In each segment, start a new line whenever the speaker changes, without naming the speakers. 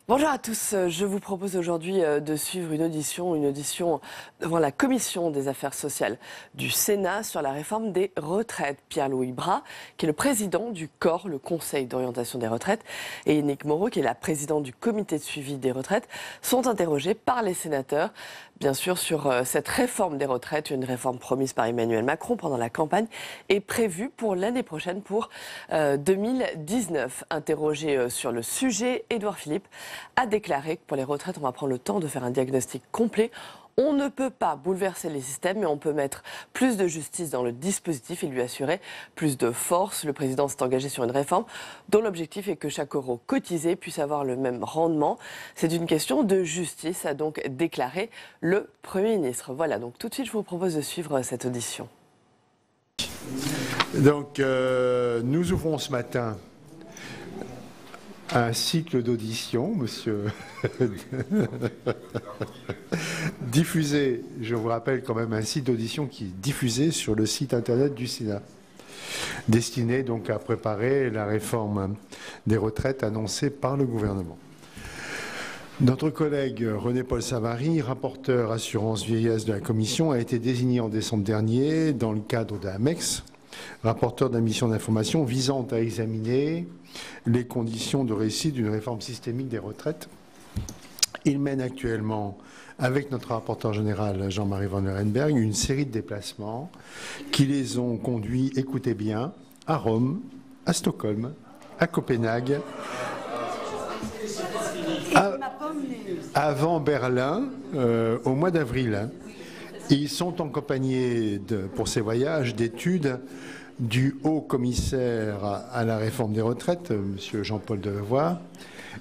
Bonjour à tous, je vous propose aujourd'hui de suivre une audition devant la Commission des affaires sociales du Sénat sur la réforme des retraites. Pierre-Louis Bras, qui est le président du COR, le Conseil d'orientation des retraites, et Yannick Moreau, qui est la présidente du comité de suivi des retraites, sont interrogés par les sénateurs, bien sûr, sur cette réforme des retraites, une réforme promise par Emmanuel Macron pendant la campagne et prévue pour l'année prochaine, pour 2019. Interrogé sur le sujet, Édouard Philippe a déclaré que pour les retraites, on va prendre le temps de faire un diagnostic complet. On ne peut pas bouleverser les systèmes, mais on peut mettre plus de justice dans le dispositif et lui assurer plus de force. Le président s'est engagé sur une réforme dont l'objectif est que chaque euro cotisé puisse avoir le même rendement. C'est une question de justice, a donc déclaré le Premier ministre. Voilà, donc tout de suite, je vous propose de suivre cette audition.
Donc, nous ouvrons ce matin un cycle d'audition, monsieur, diffusé, je vous rappelle quand même un cycle d'audition qui est diffusé sur le site internet du Sénat, destiné donc à préparer la réforme des retraites annoncée par le gouvernement. Notre collègue René-Paul Savary, rapporteur assurance vieillesse de la Commission, a été désigné en décembre dernier dans le cadre de l'AMEX, rapporteur de la mission d'information visant à examiner les conditions de réussite d'une réforme systémique des retraites. Il mène actuellement, avec notre rapporteur général Jean-Marie Van Lerenberg, une série de déplacements qui les ont conduits, écoutez bien, à Rome, à Stockholm, à Copenhague, avant Berlin, au mois d'avril. Ils sont accompagnés pour ces voyages d'études du haut commissaire à la réforme des retraites, M. Jean-Paul Delevoye,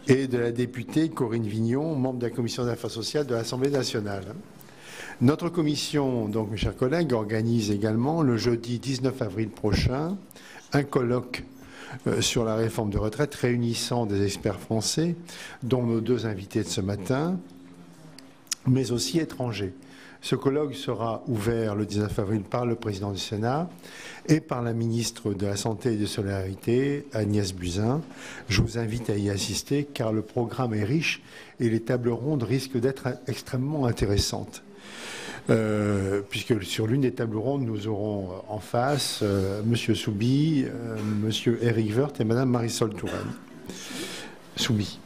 et de la députée Corinne Vignon, membre de la commission des affaires sociales de l'Assemblée nationale. Notre commission, donc mes chers collègues, organise également le jeudi 19 avril prochain un colloque sur la réforme des retraites réunissant des experts français, dont nos deux invités de ce matin, mais aussi étrangers. Ce colloque sera ouvert le 19 avril par le président du Sénat et par la ministre de la Santé et des Solidarités, Agnès Buzyn. Je vous invite à y assister car le programme est riche et les tables rondes risquent d'être extrêmement intéressantes. Puisque sur l'une des tables rondes, nous aurons en face M. Soubi, M. Éric Woerth et Mme Marisol Touraine. Soubi.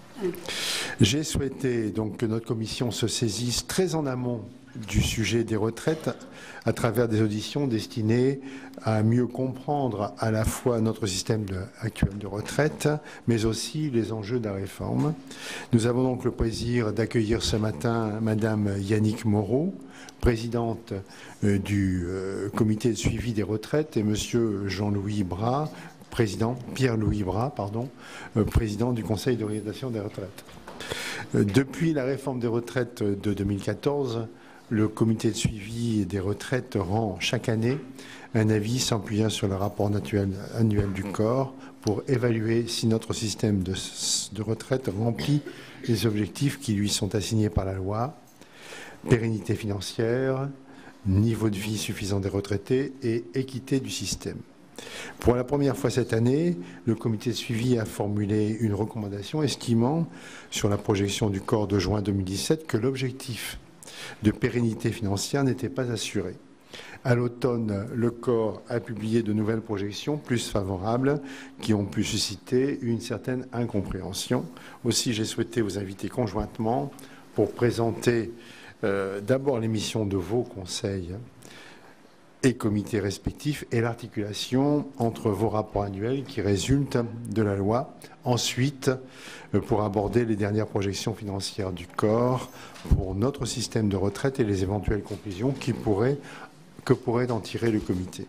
J'ai souhaité donc que notre commission se saisisse très en amont du sujet des retraites à travers des auditions destinées à mieux comprendre à la fois notre système actuel de retraite, mais aussi les enjeux de la réforme. Nous avons donc le plaisir d'accueillir ce matin Madame Yannick Moreau, présidente du comité de suivi des retraites, et Monsieur Jean-Louis Bras, Pierre-Louis Bras, président du Conseil d'orientation des retraites. Depuis la réforme des retraites de 2014, le comité de suivi des retraites rend chaque année un avis s'appuyant sur le rapport annuel du corps pour évaluer si notre système de retraite remplit les objectifs qui lui sont assignés par la loi, pérennité financière, niveau de vie suffisant des retraités et équité du système. Pour la première fois cette année, le comité de suivi a formulé une recommandation estimant, sur la projection du corps de juin 2017, que l'objectif de pérennité financière n'était pas assuré. À l'automne, le corps a publié de nouvelles projections plus favorables qui ont pu susciter une certaine incompréhension. Aussi, j'ai souhaité vous inviter conjointement pour présenter d'abord les missions de vos conseils et comités respectifs et l'articulation entre vos rapports annuels qui résultent de la loi. Ensuite, pour aborder les dernières projections financières du corps pour notre système de retraite et les éventuelles conclusions que pourrait en tirer le comité.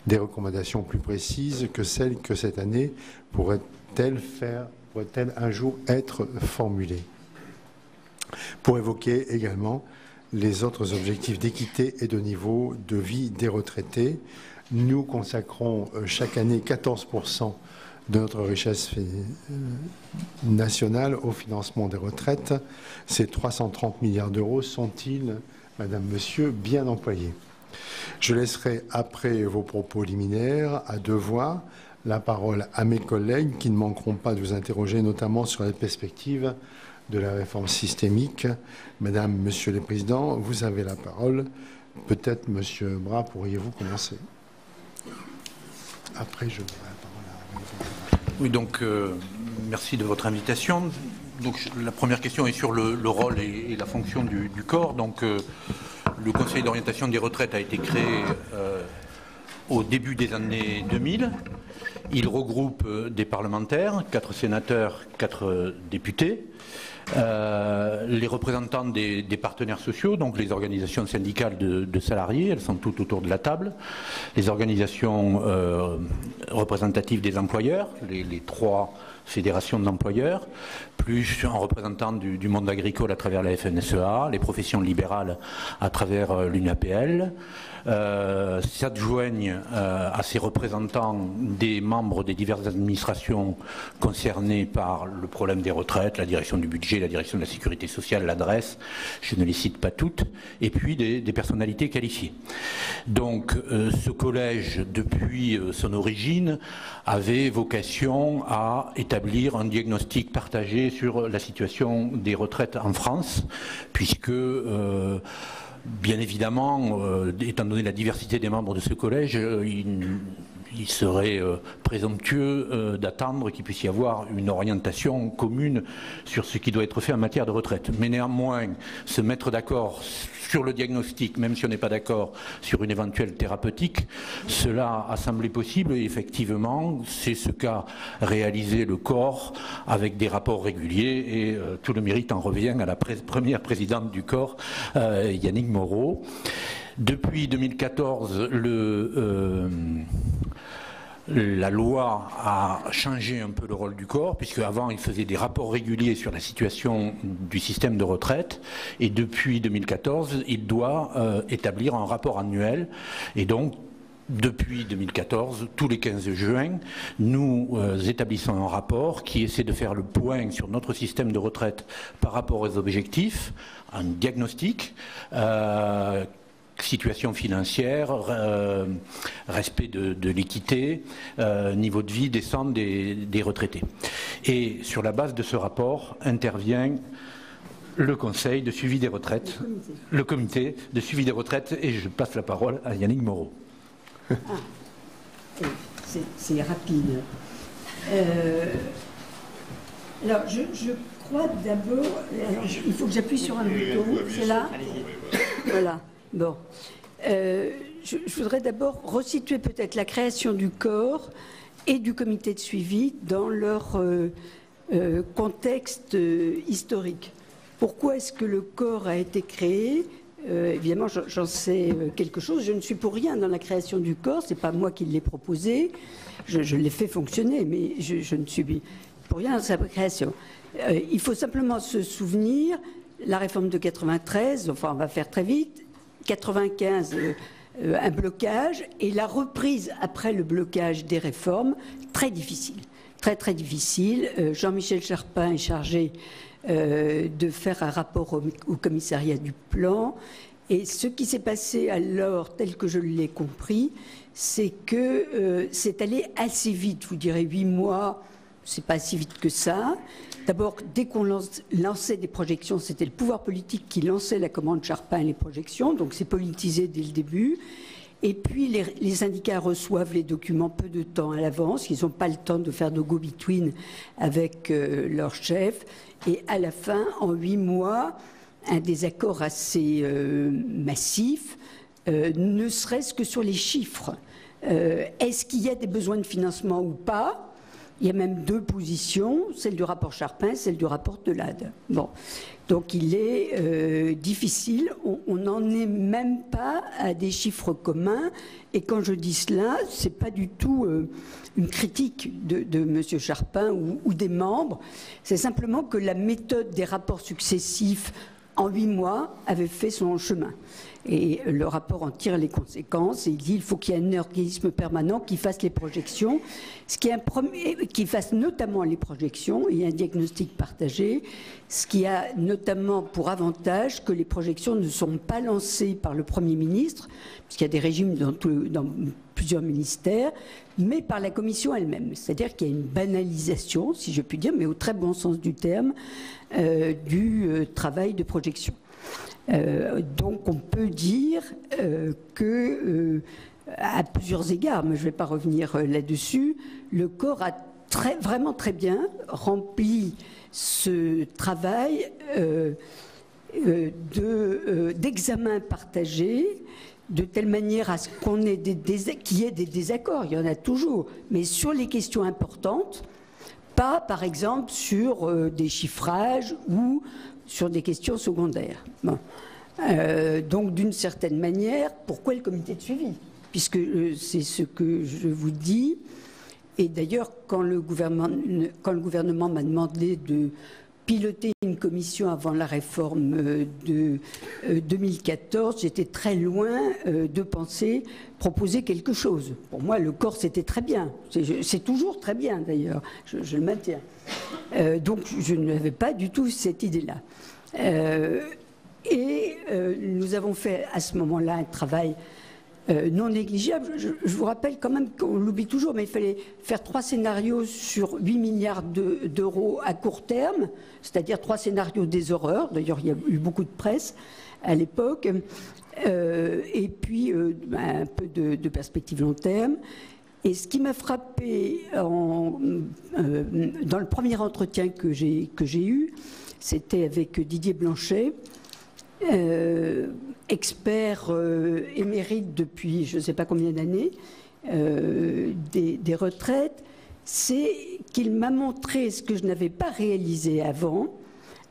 Des recommandations plus précises que celles que cette année pourraient-elles un jour être formulées. Pour évoquer également les autres objectifs d'équité et de niveau de vie des retraités. Nous consacrons chaque année 14% de notre richesse nationale au financement des retraites. Ces 330 milliards d'euros sont-ils, Madame, Monsieur, bien employés? Je laisserai, après vos propos liminaires, à deux voix, la parole à mes collègues qui ne manqueront pas de vous interroger, notamment sur les perspectives de la réforme systémique. Madame, Monsieur le Président, vous avez la parole. Peut-être, Monsieur Bras, pourriez-vous commencer? Après, je donnerai la parole à...
Oui, donc, merci de votre invitation. Donc, la première question est sur le rôle et la fonction du corps. Donc, le Conseil d'orientation des retraites a été créé au début des années 2000. Il regroupe des parlementaires, 4 sénateurs, 4 députés, les représentants des partenaires sociaux, donc les organisations syndicales de salariés, elles sont toutes autour de la table, les organisations représentatives des employeurs, les 3 fédérations d'employeurs, plus un représentant du monde agricole à travers la FNSEA, les professions libérales à travers l'UNAPL, s'adjoignent à ces représentants des membres des diverses administrations concernées par le problème des retraites, la direction du budget, la direction de la sécurité sociale, l'adresse, je ne les cite pas toutes, et puis des personnalités qualifiées. Donc ce collège, depuis son origine, avait vocation à établir un diagnostic partagé sur la situation des retraites en France, puisque bien évidemment, étant donné la diversité des membres de ce collège, il serait présomptueux d'attendre qu'il puisse y avoir une orientation commune sur ce qui doit être fait en matière de retraite. Mais néanmoins, se mettre d'accord sur le diagnostic, même si on n'est pas d'accord sur une éventuelle thérapeutique, cela a semblé possible et effectivement, c'est ce qu'a réalisé le corps avec des rapports réguliers et tout le mérite en revient à la première présidente du corps, Yannick Moreau. Depuis 2014, la loi a changé un peu le rôle du corps, puisque avant il faisait des rapports réguliers sur la situation du système de retraite, et depuis 2014, il doit établir un rapport annuel, et donc depuis 2014, tous les 15 juin, nous établissons un rapport qui essaie de faire le point sur notre système de retraite par rapport aux objectifs, un diagnostic, situation financière, respect de l'équité, niveau de vie décent des retraités. Et sur la base de ce rapport intervient le Conseil de suivi des retraites, le comité de suivi des retraites, et je passe la parole à Yannick Moreau.
C'est rapide. Alors, je crois d'abord... Il faut que j'appuie sur un bouton. C'est là? Voilà. Bon. Je voudrais d'abord resituer peut-être la création du corps et du comité de suivi dans leur contexte historique. Pourquoi est-ce que le corps a été créé? Évidemment, j'en sais quelque chose. Je ne suis pour rien dans la création du corps. Ce n'est pas moi qui l'ai proposé. Je l'ai fait fonctionner, mais je ne suis pour rien dans sa création. Il faut simplement se souvenir, la réforme de 93, enfin on va faire très vite, 95, un blocage, et la reprise après le blocage des réformes, très difficile. Très très difficile. Jean-Michel Charpin est chargé de faire un rapport au commissariat du plan. Et ce qui s'est passé alors, tel que je l'ai compris, c'est que c'est allé assez vite. Vous direz 8 mois, c'est pas si vite que ça. D'abord, dès qu'on lançait des projections, c'était le pouvoir politique qui lançait la commande Charpin et les projections, donc c'est politisé dès le début. Et puis les syndicats reçoivent les documents peu de temps à l'avance, ils n'ont pas le temps de faire de go-between avec leur chef. Et à la fin, en 8 mois, un désaccord assez massif, ne serait-ce que sur les chiffres. Est-ce qu'il y a des besoins de financement ou pas? Il y a même 2 positions, celle du rapport Charpin, celle du rapport Delade. Bon. Donc il est difficile, on n'en est même pas à des chiffres communs. Et quand je dis cela, ce n'est pas du tout une critique de M. Charpin ou des membres. C'est simplement que la méthode des rapports successifs en 8 mois avait fait son chemin. Et le rapport en tire les conséquences et il dit qu'il faut qu'il y ait un organisme permanent qui fasse les projections, qui fasse notamment les projections et un diagnostic partagé, ce qui a notamment pour avantage que les projections ne sont pas lancées par le Premier ministre, puisqu'il y a des régimes dans plusieurs ministères, mais par la commission elle-même. C'est-à-dire qu'il y a une banalisation, si je puis dire, mais au très bon sens du terme, du travail de projection. Donc on peut dire que, à plusieurs égards, mais je ne vais pas revenir là-dessus, le corps a vraiment très bien rempli ce travail d'examen partagé, de telle manière à ce qu'il y ait des désaccords, il y en a toujours, mais sur les questions importantes, pas par exemple sur des chiffrages ou sur des questions secondaires. Bon. Donc d'une certaine manière, pourquoi le comité de suivi? Puisque c'est ce que je vous dis, et d'ailleurs quand le gouvernement m'a demandé de piloter une commission avant la réforme de 2014, j'étais très loin de penser proposer quelque chose. Pour moi, le corps, c'était très bien. C'est toujours très bien, d'ailleurs. Je le maintiens. Donc, je n'avais pas du tout cette idée-là. Nous avons fait à ce moment-là un travail non négligeable. Je vous rappelle quand même qu'on l'oublie toujours, mais il fallait faire 3 scénarios sur 8 milliards d'euros à court terme, c'est-à-dire 3 scénarios des horreurs. D'ailleurs, il y a eu beaucoup de presse à l'époque. Et puis un peu de perspective long terme. Et ce qui m'a frappé dans le premier entretien que j'ai eu, c'était avec Didier Blanchet, expert émérite depuis je ne sais pas combien d'années des retraites, c'est qu'il m'a montré ce que je n'avais pas réalisé avant,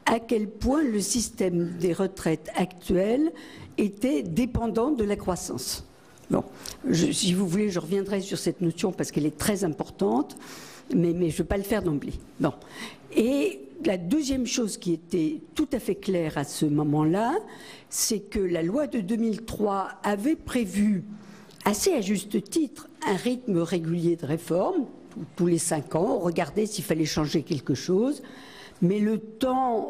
à quel point le système des retraites actuel était dépendant de la croissance. Bon, si vous voulez, je reviendrai sur cette notion parce qu'elle est très importante, mais je ne vais pas le faire d'emblée. Bon. Et la deuxième chose qui était tout à fait claire à ce moment-là, c'est que la loi de 2003 avait prévu, assez à juste titre, un rythme régulier de réforme, tous les 5 ans, on regardait s'il fallait changer quelque chose, mais le temps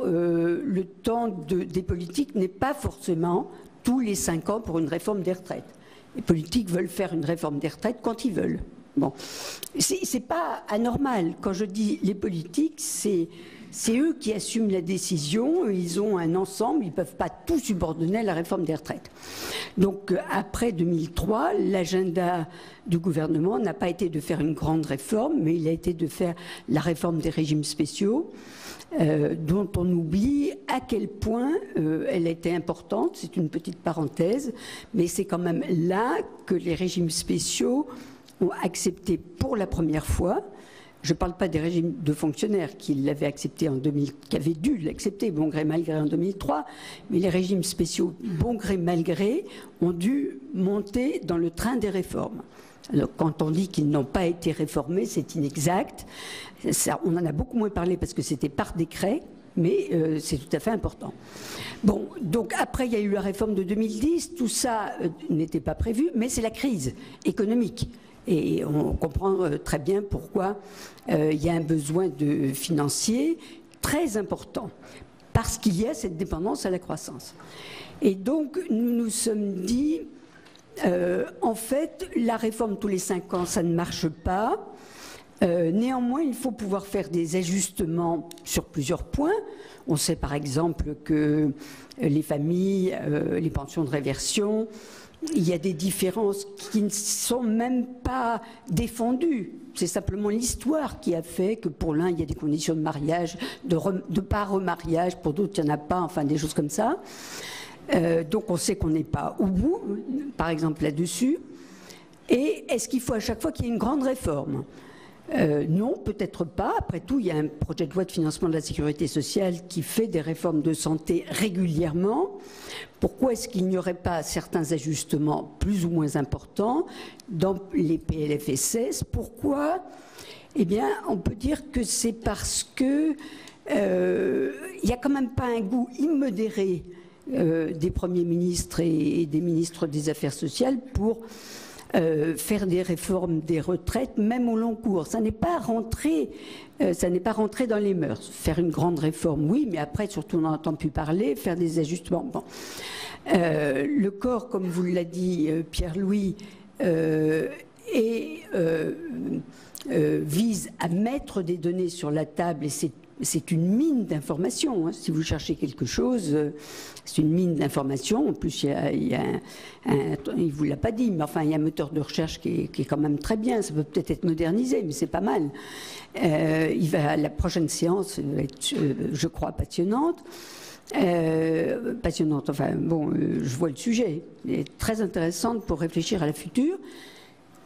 des politiques n'est pas forcément tous les 5 ans pour une réforme des retraites. Les politiques veulent faire une réforme des retraites quand ils veulent. Bon, c'est pas anormal. Quand je dis les politiques, c'est eux qui assument la décision, ils ont un ensemble, ils ne peuvent pas tout subordonner à la réforme des retraites. Donc après 2003, l'agenda du gouvernement n'a pas été de faire une grande réforme, mais il a été de faire la réforme des régimes spéciaux, dont on oublie à quel point elle a été importante. C'est une petite parenthèse, mais c'est quand même là que les régimes spéciaux ont accepté pour la première fois. Je ne parle pas des régimes de fonctionnaires qui l'avaient accepté qui avaient dû l'accepter bon gré mal gré en 2003, mais les régimes spéciaux bon gré mal gré ont dû monter dans le train des réformes. Alors, quand on dit qu'ils n'ont pas été réformés, c'est inexact. On en a beaucoup moins parlé parce que c'était par décret, mais c'est tout à fait important. Bon, donc après il y a eu la réforme de 2010, tout ça n'était pas prévu, mais c'est la crise économique. Et on comprend très bien pourquoi il y a un besoin financier très important, parce qu'il y a cette dépendance à la croissance. Et donc nous nous sommes dit, en fait, la réforme tous les 5 ans, ça ne marche pas. Néanmoins, il faut pouvoir faire des ajustements sur plusieurs points. On sait par exemple que les familles, les pensions de réversion, il y a des différences qui ne sont même pas défendues. C'est simplement l'histoire qui a fait que pour l'un, il y a des conditions de mariage, de pas remariage, pour d'autres, il n'y en a pas, enfin des choses comme ça. Donc on sait qu'on n'est pas au bout, par exemple là-dessus. Et est-ce qu'il faut à chaque fois qu'il y ait une grande réforme ? Non, peut-être pas. Après tout, il y a un projet de loi de financement de la sécurité sociale qui fait des réformes de santé régulièrement. Pourquoi est-ce qu'il n'y aurait pas certains ajustements plus ou moins importants dans les PLFSS ? Pourquoi ? Eh bien, on peut dire que c'est parce que il n'y a quand même pas un goût immodéré des premiers ministres et des ministres des Affaires sociales pour faire des réformes des retraites, même au long cours. Ça n'est pas rentré dans les mœurs. Faire une grande réforme, oui, mais après, surtout, on n'en entend plus parler, faire des ajustements. Bon. Le corps, comme vous l'a dit Pierre-Louis, vise à mettre des données sur la table, et c'est une mine d'informations. Hein. Si vous cherchez quelque chose, c'est une mine d'informations. En plus, il ne vous l'a pas dit, mais enfin, il y a un moteur de recherche qui est quand même très bien. Ça peut peut-être être modernisé, mais c'est pas mal. La prochaine séance va être, je crois, passionnante. Enfin, bon, je vois le sujet. Elle est très intéressante pour réfléchir à la future.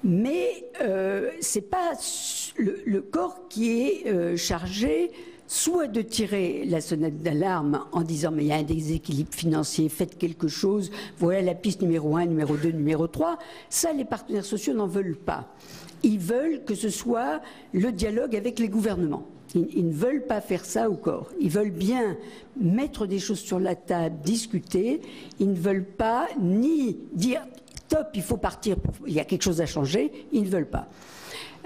Mais ce n'est pas le corps qui est chargé soit de tirer la sonnette d'alarme en disant mais il y a un déséquilibre financier, faites quelque chose, voilà la piste numéro 1, numéro 2, numéro 3. Ça, les partenaires sociaux n'en veulent pas. Ils veulent que ce soit le dialogue avec les gouvernements. Ils ne veulent pas faire ça au corps. Ils veulent bien mettre des choses sur la table, discuter. Ils ne veulent pas ni dire stop, il faut partir, il y a quelque chose à changer. Ils ne veulent pas.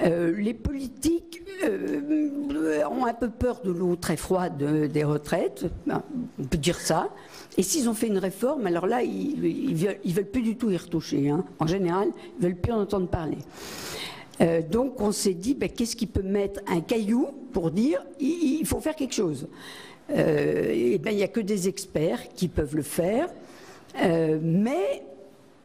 Les politiques ont un peu peur de l'eau très froide des retraites, on peut dire ça. Et s'ils ont fait une réforme, alors là, ils veulent plus du tout y retoucher. Hein. En général, ils veulent plus en entendre parler. Donc on s'est dit, qu'est-ce qui peut mettre un caillou pour dire il faut faire quelque chose. Il n'y a que des experts qui peuvent le faire, mais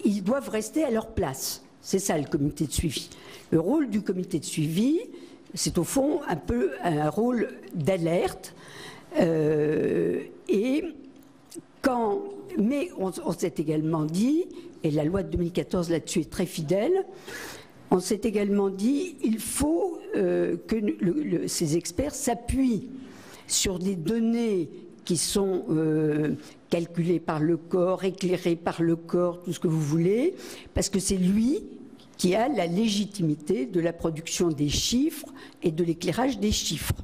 ils doivent rester à leur place. C'est ça le comité de suivi. Le rôle du comité de suivi, c'est au fond un peu un rôle d'alerte. Mais on s'est également dit, et la loi de 2014 là-dessus est très fidèle, on s'est également dit il faut que ces experts s'appuient sur des données qui sont calculées par le corps, éclairées par le corps, tout ce que vous voulez, parce que c'est lui qui a la légitimité de la production des chiffres et de l'éclairage des chiffres.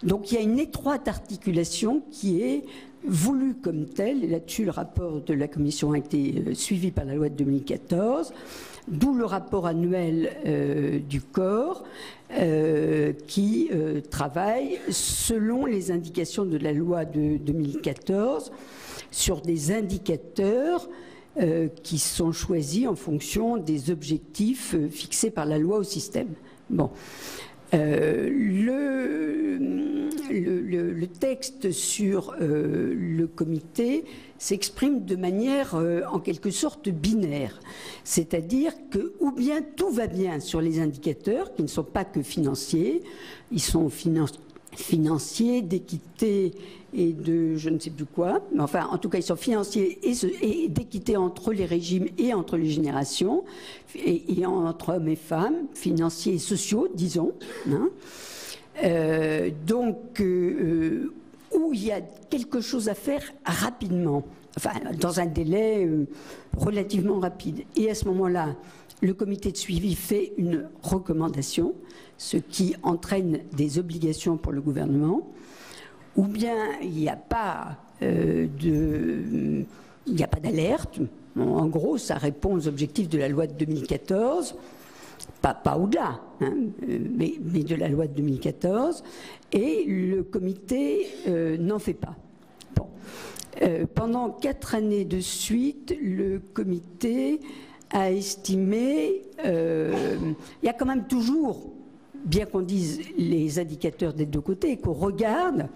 Donc il y a une étroite articulation qui est voulue comme telle, et là-dessus le rapport de la Commission a été suivi par la loi de 2014, d'où le rapport annuel du corps qui travaille selon les indications de la loi de 2014 sur des indicateurs qui sont choisis en fonction des objectifs fixés par la loi au système. Bon. Le texte sur le comité s'exprime de manière en quelque sorte binaire, c'est-à-dire que ou bien tout va bien sur les indicateurs qui ne sont pas que financiers, ils sont financiers, d'équité et de je ne sais plus quoi, mais enfin en tout cas ils sont financiers et d'équité entre les régimes et entre les générations et entre hommes et femmes, financiers et sociaux disons, hein. Où il y a quelque chose à faire rapidement, enfin dans un délai relativement rapide. Et à ce moment-là, le comité de suivi fait une recommandation, ce qui entraîne des obligations pour le gouvernement, ou bien il n'y a pas d'alerte. En gros, ça répond aux objectifs de la loi de 2014, pas au-delà, hein, mais de la loi de 2014, et le comité n'en fait pas. Bon. Pendant 4 années de suite, le comité a estimé, il y a quand même toujours, bien qu'on dise les indicateurs des deux côtés, et qu'on regarde,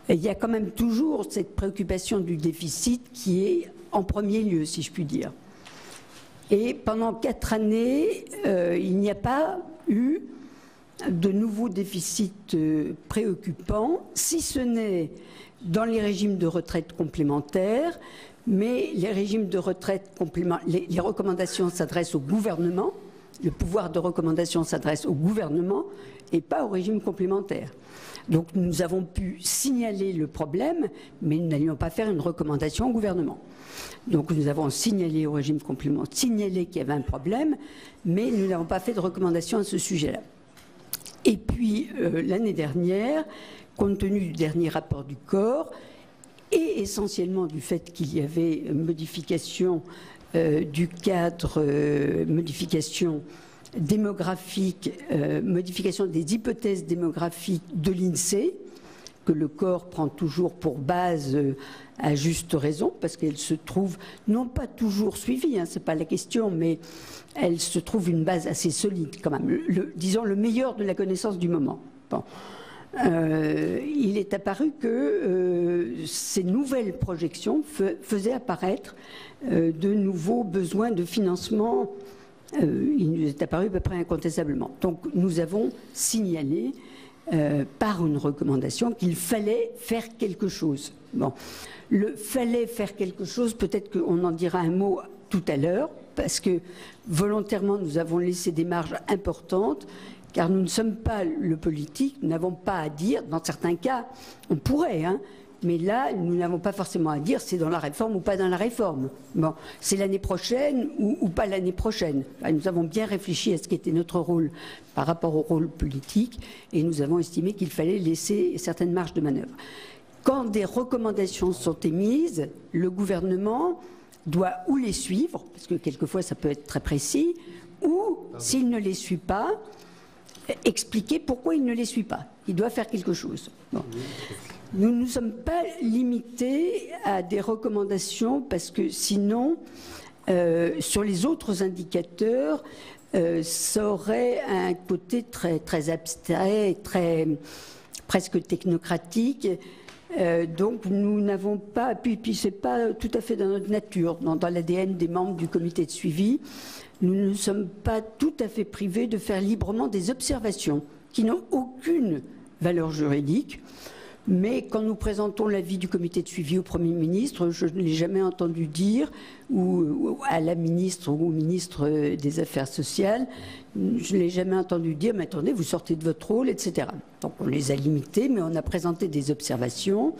il y a quand même toujours cette préoccupation du déficit qui est en premier lieu, si je puis dire. Et pendant 4 années, il n'y a pas eu de nouveaux déficits préoccupants, si ce n'est dans les régimes de retraite complémentaires, mais les régimes de retraite complémentaires, les recommandations s'adressent au gouvernement, le pouvoir de recommandation s'adresse au gouvernement et pas au régime complémentaire. Donc nous avons pu signaler le problème, mais nous n'allions pas faire une recommandation au gouvernement. Donc nous avons signalé au régime complémentaire, signalé qu'il y avait un problème, mais nous n'avons pas fait de recommandation à ce sujet-là. Et puis l'année dernière, compte tenu du dernier rapport du corps, et essentiellement du fait qu'il y avait modification du cadre, modification démographique, modification des hypothèses démographiques de l'INSEE, que le corps prend toujours pour base, à juste raison, parce qu'elle se trouve, non pas toujours suivie, hein, c'est pas la question, mais elle se trouve une base assez solide quand même, disons le meilleur de la connaissance du moment. Bon. Il est apparu que ces nouvelles projections faisaient apparaître de nouveaux besoins de financement. Il nous est apparu à peu près incontestablement. Donc nous avons signalé par une recommandation qu'il fallait faire quelque chose. Bon. Le fallait faire quelque chose, peut-être qu'on en dira un mot tout à l'heure, parce que volontairement nous avons laissé des marges importantes, car nous ne sommes pas le politique, nous n'avons pas à dire, dans certains cas, on pourrait, hein, mais là, nous n'avons pas forcément à dire c'est dans la réforme ou pas dans la réforme. Bon, c'est l'année prochaine ou pas l'année prochaine. Enfin, nous avons bien réfléchi à ce qui était notre rôle par rapport au rôle politique, et nous avons estimé qu'il fallait laisser certaines marges de manœuvre. Quand des recommandations sont émises, le gouvernement doit ou les suivre, parce que quelquefois ça peut être très précis, ou, s'il ne les suit pas, expliquer pourquoi il ne les suit pas. Il doit faire quelque chose. Bon. Nous ne nous sommes pas limités à des recommandations parce que sinon, sur les autres indicateurs, ça aurait un côté très, très abstrait, presque technocratique. Donc nous n'avons pas, puis c'est pas tout à fait dans notre nature, dans l'ADN des membres du comité de suivi. Nous ne sommes pas tout à fait privés de faire librement des observations qui n'ont aucune valeur juridique. Mais quand nous présentons l'avis du comité de suivi au Premier ministre, je ne l'ai jamais entendu dire, ou à la ministre ou au ministre des Affaires sociales, je ne l'ai jamais entendu dire, mais attendez, vous sortez de votre rôle, etc. Donc on les a limités, mais on a présenté des observations.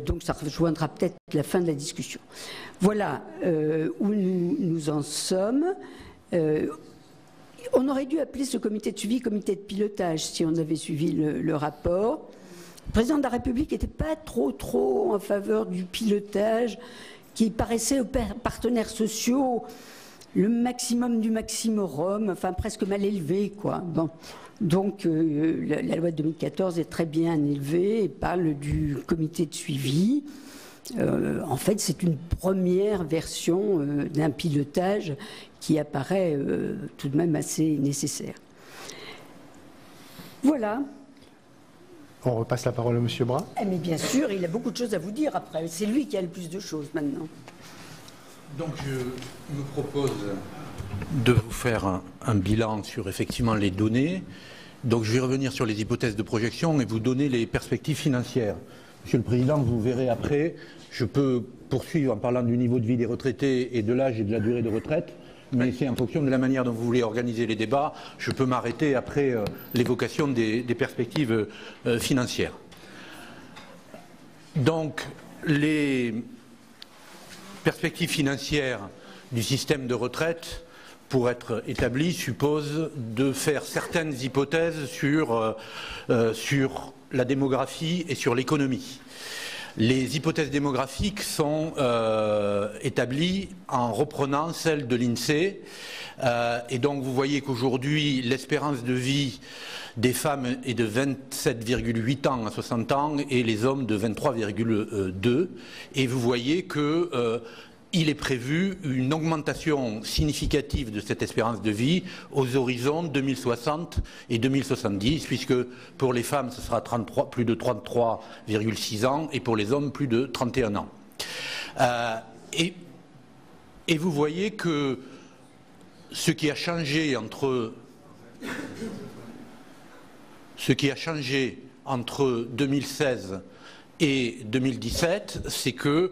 Donc ça rejoindra peut-être la fin de la discussion. Voilà où nous en sommes. On aurait dû appeler ce comité de suivi comité de pilotage si on avait suivi le rapport. Le président de la République n'était pas trop en faveur du pilotage qui paraissait aux partenaires sociaux le maximum du maximorum, enfin presque mal élevé, quoi. Bon. Donc la loi de 2014 est très bien élevée et parle du comité de suivi. En fait, c'est une première version d'un pilotage qui apparaît tout de même assez nécessaire. Voilà.
On repasse la parole à M. Bras.
Mais bien sûr, il a beaucoup de choses à vous dire après. C'est lui qui a le plus de choses maintenant.
Donc je me propose de vous faire un bilan sur effectivement les données. Donc je vais revenir sur les hypothèses de projection et vous donner les perspectives financières. Monsieur le Président, vous verrez après, je peux poursuivre en parlant du niveau de vie des retraités et de l'âge et de la durée de retraite, mais c'est en fonction de la manière dont vous voulez organiser les débats. Je peux m'arrêter après l'évocation des perspectives financières. Donc les perspectives financières du système de retraite, pour être établies, supposent de faire certaines hypothèses sur la démographie et sur l'économie. Les hypothèses démographiques sont établies en reprenant celles de l'INSEE. Et donc vous voyez qu'aujourd'hui, l'espérance de vie des femmes est de 27,8 ans à 60 ans et les hommes de 23,2. Et vous voyez que il est prévu une augmentation significative de cette espérance de vie aux horizons 2060 et 2070, puisque pour les femmes, ce sera plus de 33,6 ans et pour les hommes, plus de 31 ans. Et vous voyez que ce qui a changé entre 2016 et 2017, c'est que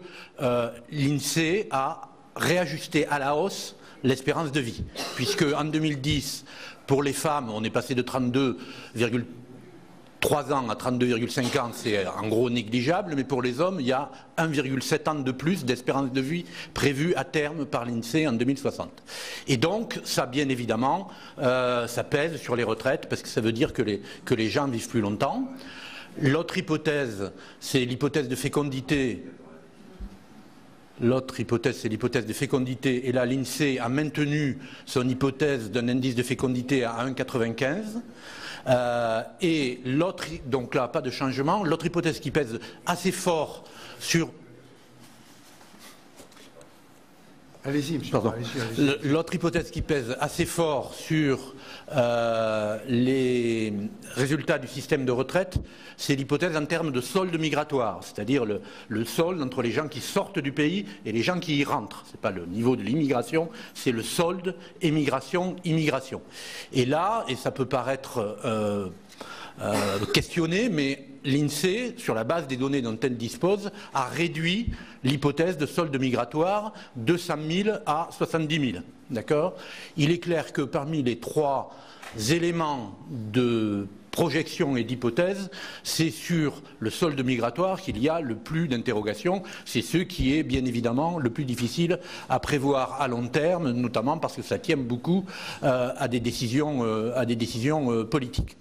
l'INSEE a réajusté à la hausse l'espérance de vie. Puisque en 2010, pour les femmes, on est passé de 32,3 ans à 32,5 ans, c'est en gros négligeable, mais pour les hommes, il y a 1,7 ans de plus d'espérance de vie prévue à terme par l'INSEE en 2060. Et donc, ça, bien évidemment, ça pèse sur les retraites, parce que ça veut dire que les gens vivent plus longtemps. L'autre hypothèse, c'est l'hypothèse de fécondité L'autre hypothèse, c'est l'hypothèse de fécondité. Et là, l'INSEE a maintenu son hypothèse d'un indice de fécondité à 1,95. Et l'autre, donc là, pas de changement. L'autre hypothèse qui pèse assez fort sur...
Allez-y, monsieur.
Pardon. L'autre hypothèse qui pèse assez fort sur les résultats du système de retraite, c'est l'hypothèse en termes de solde migratoire, c'est-à-dire le solde entre les gens qui sortent du pays et les gens qui y rentrent. Ce n'est pas le niveau de l'immigration, c'est le solde émigration-immigration. Et là, et ça peut paraître questionné, mais l'INSEE, sur la base des données dont elle dispose, a réduit l'hypothèse de solde migratoire de 100 000 à 70 000. D'accord ? Il est clair que parmi les trois éléments de projection et d'hypothèse, c'est sur le solde migratoire qu'il y a le plus d'interrogations. C'est ce qui est bien évidemment le plus difficile à prévoir à long terme, notamment parce que ça tient beaucoup à des décisions politiques.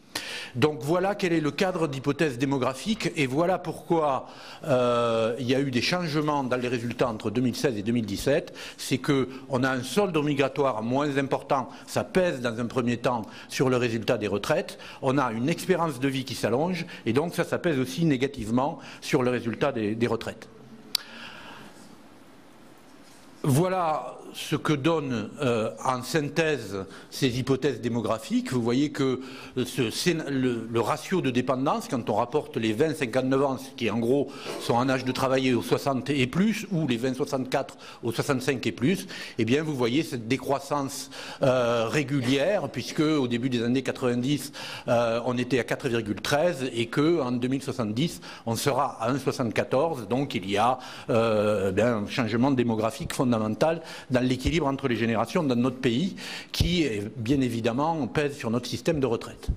Donc voilà quel est le cadre d'hypothèse démographique et voilà pourquoi il y a eu des changements dans les résultats entre 2016 et 2017. C'est qu'on a un solde migratoire moins important, ça pèse dans un premier temps sur le résultat des retraites. On a une espérance de vie qui s'allonge et donc ça pèse aussi négativement sur le résultat des retraites. Voilà ce que donnent en synthèse ces hypothèses démographiques. Vous voyez que le ratio de dépendance, quand on rapporte les 20-59 ans, qui en gros sont en âge de travailler aux 60 et plus, ou les 20-64 aux 65 et plus, eh bien vous voyez cette décroissance régulière, puisque au début des années 90, on était à 4,13 et qu'en 2070, on sera à 1,74. Donc il y a un changement démographique fondamental dans l'équilibre entre les générations dans notre pays qui, bien évidemment, pèse sur notre système de retraite.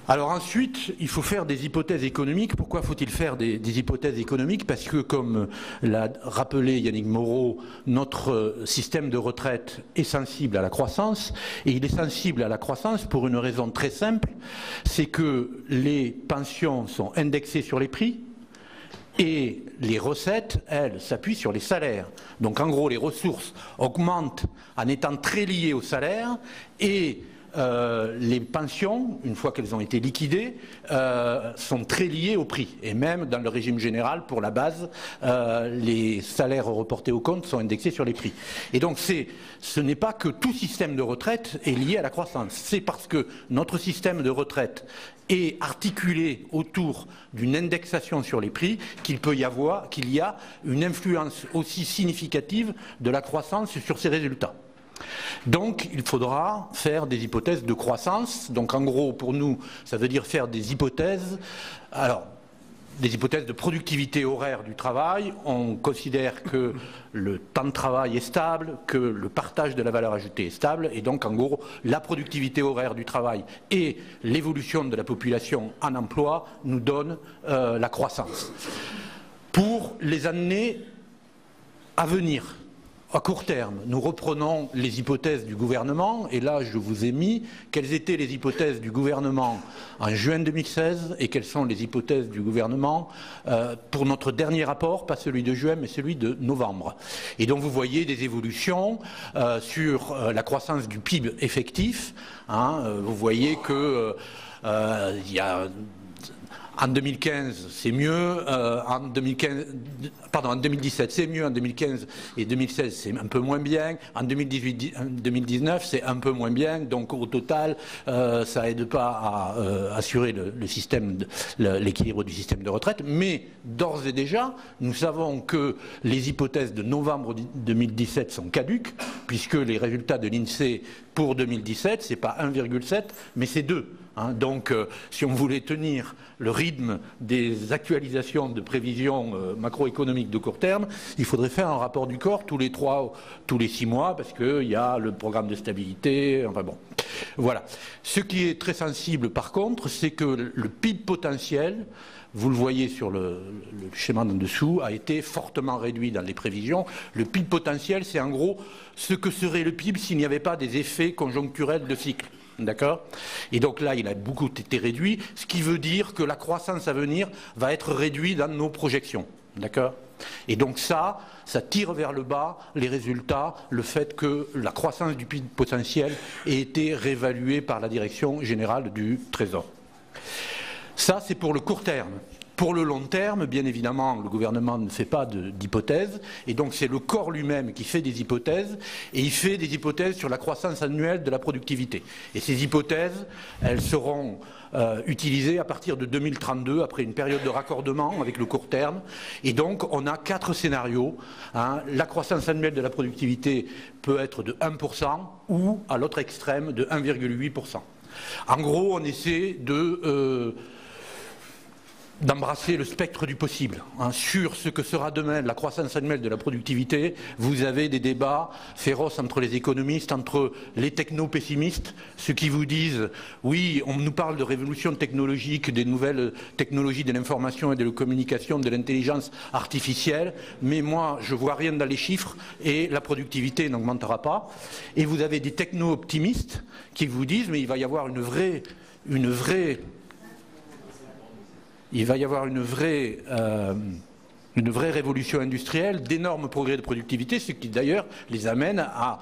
Alors ensuite, il faut faire des hypothèses économiques. Pourquoi faut-il faire des hypothèses économiques? Parce que, comme l'a rappelé Yannick Moreau, notre système de retraite est sensible à la croissance, et il est sensible à la croissance pour une raison très simple, c'est que les pensions sont indexées sur les prix, et les recettes, elles, s'appuient sur les salaires. Donc en gros, les ressources augmentent en étant très liées au salaire et les pensions, une fois qu'elles ont été liquidées, sont très liées au prix. Et même dans le régime général, pour la base, les salaires reportés au compte sont indexés sur les prix. Et donc ce n'est pas que tout système de retraite est lié à la croissance. C'est parce que notre système de retraite est articulé autour d'une indexation sur les prix qu'il y a une influence aussi significative de la croissance sur ces résultats. Donc il faudra faire des hypothèses de croissance. Donc en gros pour nous ça veut dire faire des hypothèses. Alors des hypothèses de productivité horaire du travail. On considère que le temps de travail est stable, que le partage de la valeur ajoutée est stable, et donc en gros la productivité horaire du travail et l'évolution de la population en emploi nous donnent la croissance. Pour les années à venir, à court terme, nous reprenons les hypothèses du gouvernement, et là je vous ai mis quelles étaient les hypothèses du gouvernement en juin 2016 et quelles sont les hypothèses du gouvernement pour notre dernier rapport, pas celui de juin mais celui de novembre. Et donc vous voyez des évolutions sur la croissance du PIB effectif. Vous voyez que il y a... En 2015, c'est mieux. En 2017, c'est mieux. En 2015 et 2016, c'est un peu moins bien. En 2019, c'est un peu moins bien. Donc, au total, ça aide pas à assurer l'équilibre du système de retraite. Mais d'ores et déjà, nous savons que les hypothèses de novembre 2017 sont caduques, puisque les résultats de l'INSEE pour 2017, c'est pas 1,7, mais c'est 2. Donc, si on voulait tenir le rythme des actualisations de prévisions macroéconomiques de court terme, il faudrait faire un rapport du corps tous les 6 mois, parce qu'il y a le programme de stabilité, enfin bon. Voilà. Ce qui est très sensible, par contre, c'est que le PIB potentiel, vous le voyez sur le schéma en dessous, a été fortement réduit dans les prévisions. Le PIB potentiel, c'est en gros ce que serait le PIB s'il n'y avait pas des effets conjoncturels de cycle. D'accord ? Et donc là, il a beaucoup été réduit, ce qui veut dire que la croissance à venir va être réduite dans nos projections. D'accord ? Et donc ça tire vers le bas les résultats, le fait que la croissance du PIB potentiel ait été réévaluée par la Direction générale du Trésor. Ça, c'est pour le court terme. Pour le long terme, bien évidemment, le gouvernement ne fait pas d'hypothèses, et donc c'est le corps lui-même qui fait des hypothèses, et il fait des hypothèses sur la croissance annuelle de la productivité. Et ces hypothèses, elles seront utilisées à partir de 2032, après une période de raccordement avec le court terme. Et donc, on a 4 scénarios. Hein. La croissance annuelle de la productivité peut être de 1%, ou, à l'autre extrême, de 1,8%. En gros, on essaie d'embrasser le spectre du possible. Hein. Sur ce que sera demain la croissance annuelle de la productivité, vous avez des débats féroces entre les économistes, entre les techno-pessimistes, ceux qui vous disent « oui, on nous parle de révolution technologique, des nouvelles technologies de l'information et de la communication, de l'intelligence artificielle, mais moi, je ne vois rien dans les chiffres et la productivité n'augmentera pas ». Et vous avez des techno-optimistes qui vous disent « mais il va y avoir une vraie révolution industrielle, d'énormes progrès de productivité, ce qui d'ailleurs les amène à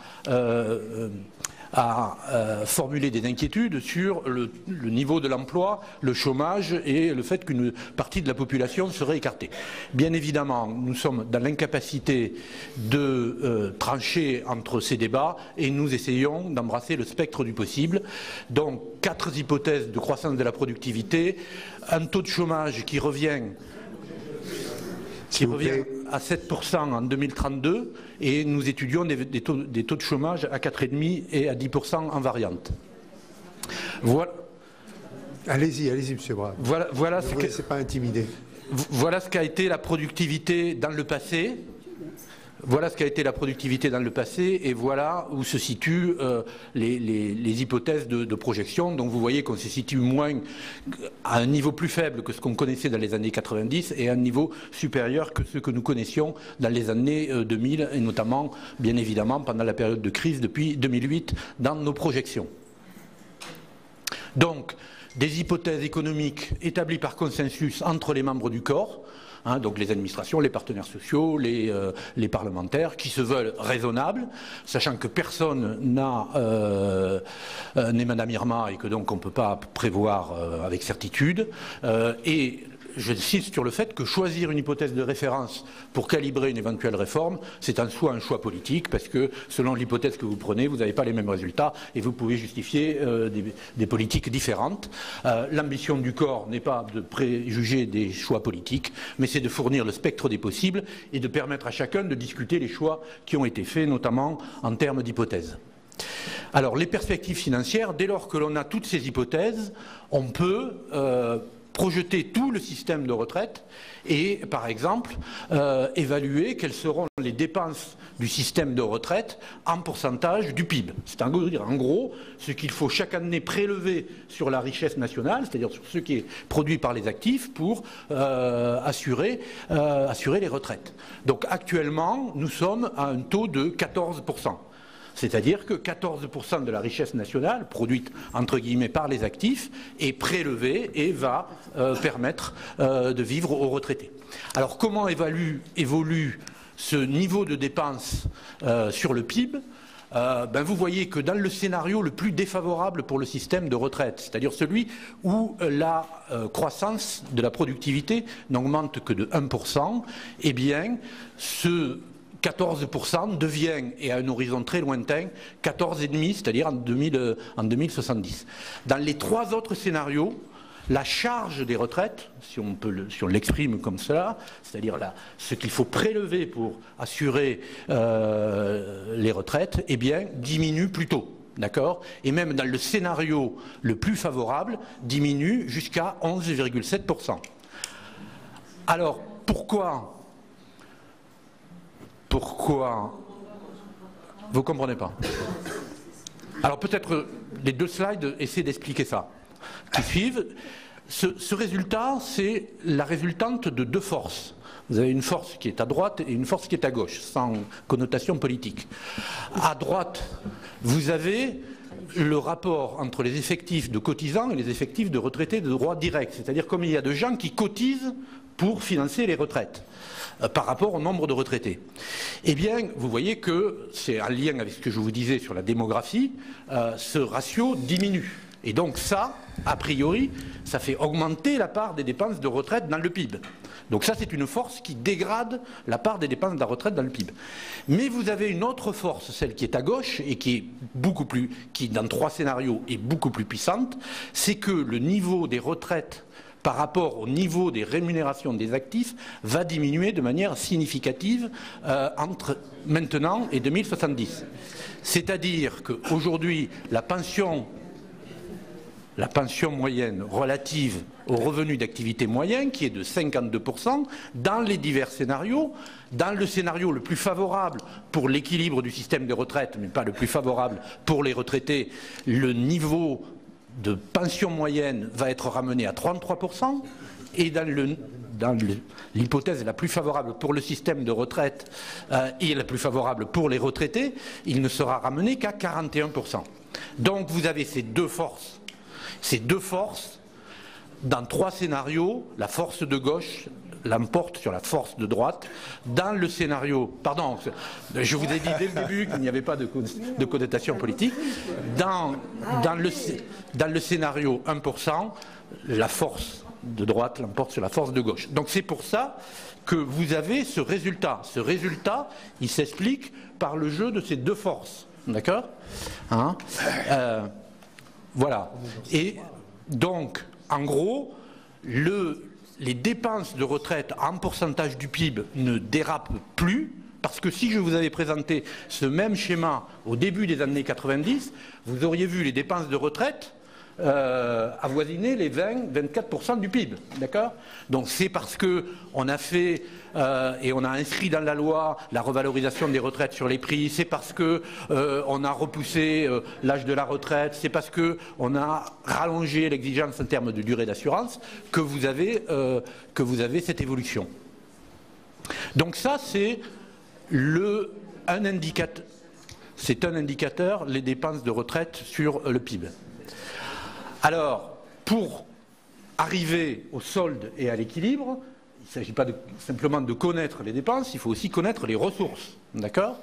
formuler des inquiétudes sur le niveau de l'emploi, le chômage et le fait qu'une partie de la population serait écartée. Bien évidemment, nous sommes dans l'incapacité de trancher entre ces débats et nous essayons d'embrasser le spectre du possible. Donc, 4 hypothèses de croissance de la productivité, un taux de chômage qui revient à 7% en 2032, et nous étudions des taux de chômage à 4,5% et à 10% en variante. Voilà.
Allez-y, M. Braque.
Voilà
ne vous laissez pas intimider.
Voilà ce qu'a été la productivité dans le passé. Voilà ce qu'a été la productivité dans le passé, et voilà où se situent les hypothèses de projection. Donc vous voyez qu'on se situe moins à un niveau plus faible que ce qu'on connaissait dans les années 90 et à un niveau supérieur que ce que nous connaissions dans les années 2000, et notamment, bien évidemment, pendant la période de crise depuis 2008 dans nos projections. Donc, des hypothèses économiques établies par consensus entre les membres du corps, hein, donc les administrations, les partenaires sociaux, les parlementaires, qui se veulent raisonnables, sachant que personne n'est Madame Irma et que donc on ne peut pas prévoir avec certitude. Et j'insiste sur le fait que choisir une hypothèse de référence pour calibrer une éventuelle réforme, c'est en soi un choix politique, parce que selon l'hypothèse que vous prenez, vous n'avez pas les mêmes résultats et vous pouvez justifier des politiques différentes. L'ambition du corps n'est pas de préjuger des choix politiques, mais c'est de fournir le spectre des possibles et de permettre à chacun de discuter les choix qui ont été faits, notamment en termes d'hypothèses. Alors, les perspectives financières, dès lors que l'on a toutes ces hypothèses, on peut projeter tout le système de retraite et, par exemple, évaluer quelles seront les dépenses du système de retraite en pourcentage du PIB. C'est en gros ce qu'il faut chaque année prélever sur la richesse nationale, c'est-à-dire sur ce qui est produit par les actifs pour assurer les retraites. Donc actuellement, nous sommes à un taux de 14%. C'est-à-dire que 14% de la richesse nationale, produite entre guillemets par les actifs, est prélevée et va permettre de vivre aux retraités. Alors comment évolue ce niveau de dépenses sur le PIB ? Vous voyez que dans le scénario le plus défavorable pour le système de retraite, c'est-à-dire celui où la croissance de la productivité n'augmente que de 1%, eh bien ce 14% devient, et à un horizon très lointain, 14,5%, c'est-à-dire en 2070. Dans les 3 autres scénarios, la charge des retraites, si on l'exprime comme cela, c'est-à-dire ce qu'il faut prélever pour assurer les retraites, eh bien, diminue plutôt. D'accord ? Et même dans le scénario le plus favorable, diminue jusqu'à 11,7%. Alors, pourquoi vous ne comprenez pas? Alors peut-être les 2 slides essaient d'expliquer ça. Qui suivent. Ce résultat, c'est la résultante de 2 forces. Vous avez une force qui est à droite et une force qui est à gauche, sans connotation politique. À droite, vous avez le rapport entre les effectifs de cotisants et les effectifs de retraités de droit direct. C'est-à-dire combien il y a de gens qui cotisent pour financer les retraites par rapport au nombre de retraités. Eh bien, vous voyez que c'est en lien avec ce que je vous disais sur la démographie, ce ratio diminue. Et donc ça, a priori, ça fait augmenter la part des dépenses de retraite dans le PIB. Donc ça, c'est une force qui dégrade la part des dépenses de la retraite dans le PIB. Mais vous avez une autre force, celle qui est à gauche, et qui est beaucoup plus, qui dans 3 scénarios est beaucoup plus puissante, c'est que le niveau des retraites par rapport au niveau des rémunérations des actifs va diminuer de manière significative entre maintenant et 2070. C'est-à-dire qu'aujourd'hui, la pension moyenne relative au revenu d'activité moyen, qui est de 52%, dans les divers scénarios, dans le scénario le plus favorable pour l'équilibre du système de retraite, mais pas le plus favorable pour les retraités, le niveau de pension moyenne va être ramené à 33%, et dans l'hypothèse la plus favorable pour le système de retraite et la plus favorable pour les retraités, il ne sera ramené qu'à 41%. Donc vous avez ces deux forces. Ces deux forces, dans 3 scénarios, la force de gauche l'emporte sur la force de droite. Dans le scénario, pardon, je vous ai dit dès le début qu'il n'y avait pas de connotation politique. Dans le scénario 1%, la force de droite l'emporte sur la force de gauche. Donc c'est pour ça que vous avez ce résultat. Ce résultat, il s'explique par le jeu de ces deux forces. D'accord, hein, voilà. Et donc, en gros, les dépenses de retraite en pourcentage du PIB ne dérapent plus, parce que si je vous avais présenté ce même schéma au début des années 90, vous auriez vu les dépenses de retraite avoisiner les 20-24% du PIB. D'accord ? Donc c'est parce qu'on a fait et on a inscrit dans la loi la revalorisation des retraites sur les prix, c'est parce qu'on a repoussé l'âge de la retraite, c'est parce qu'on a rallongé l'exigence en termes de durée d'assurance que vous avez cette évolution. Donc ça, c'est un indicateur, les dépenses de retraite sur le PIB. Alors, pour arriver au solde et à l'équilibre, il ne s'agit pas simplement de connaître les dépenses, il faut aussi connaître les ressources. D'accord ?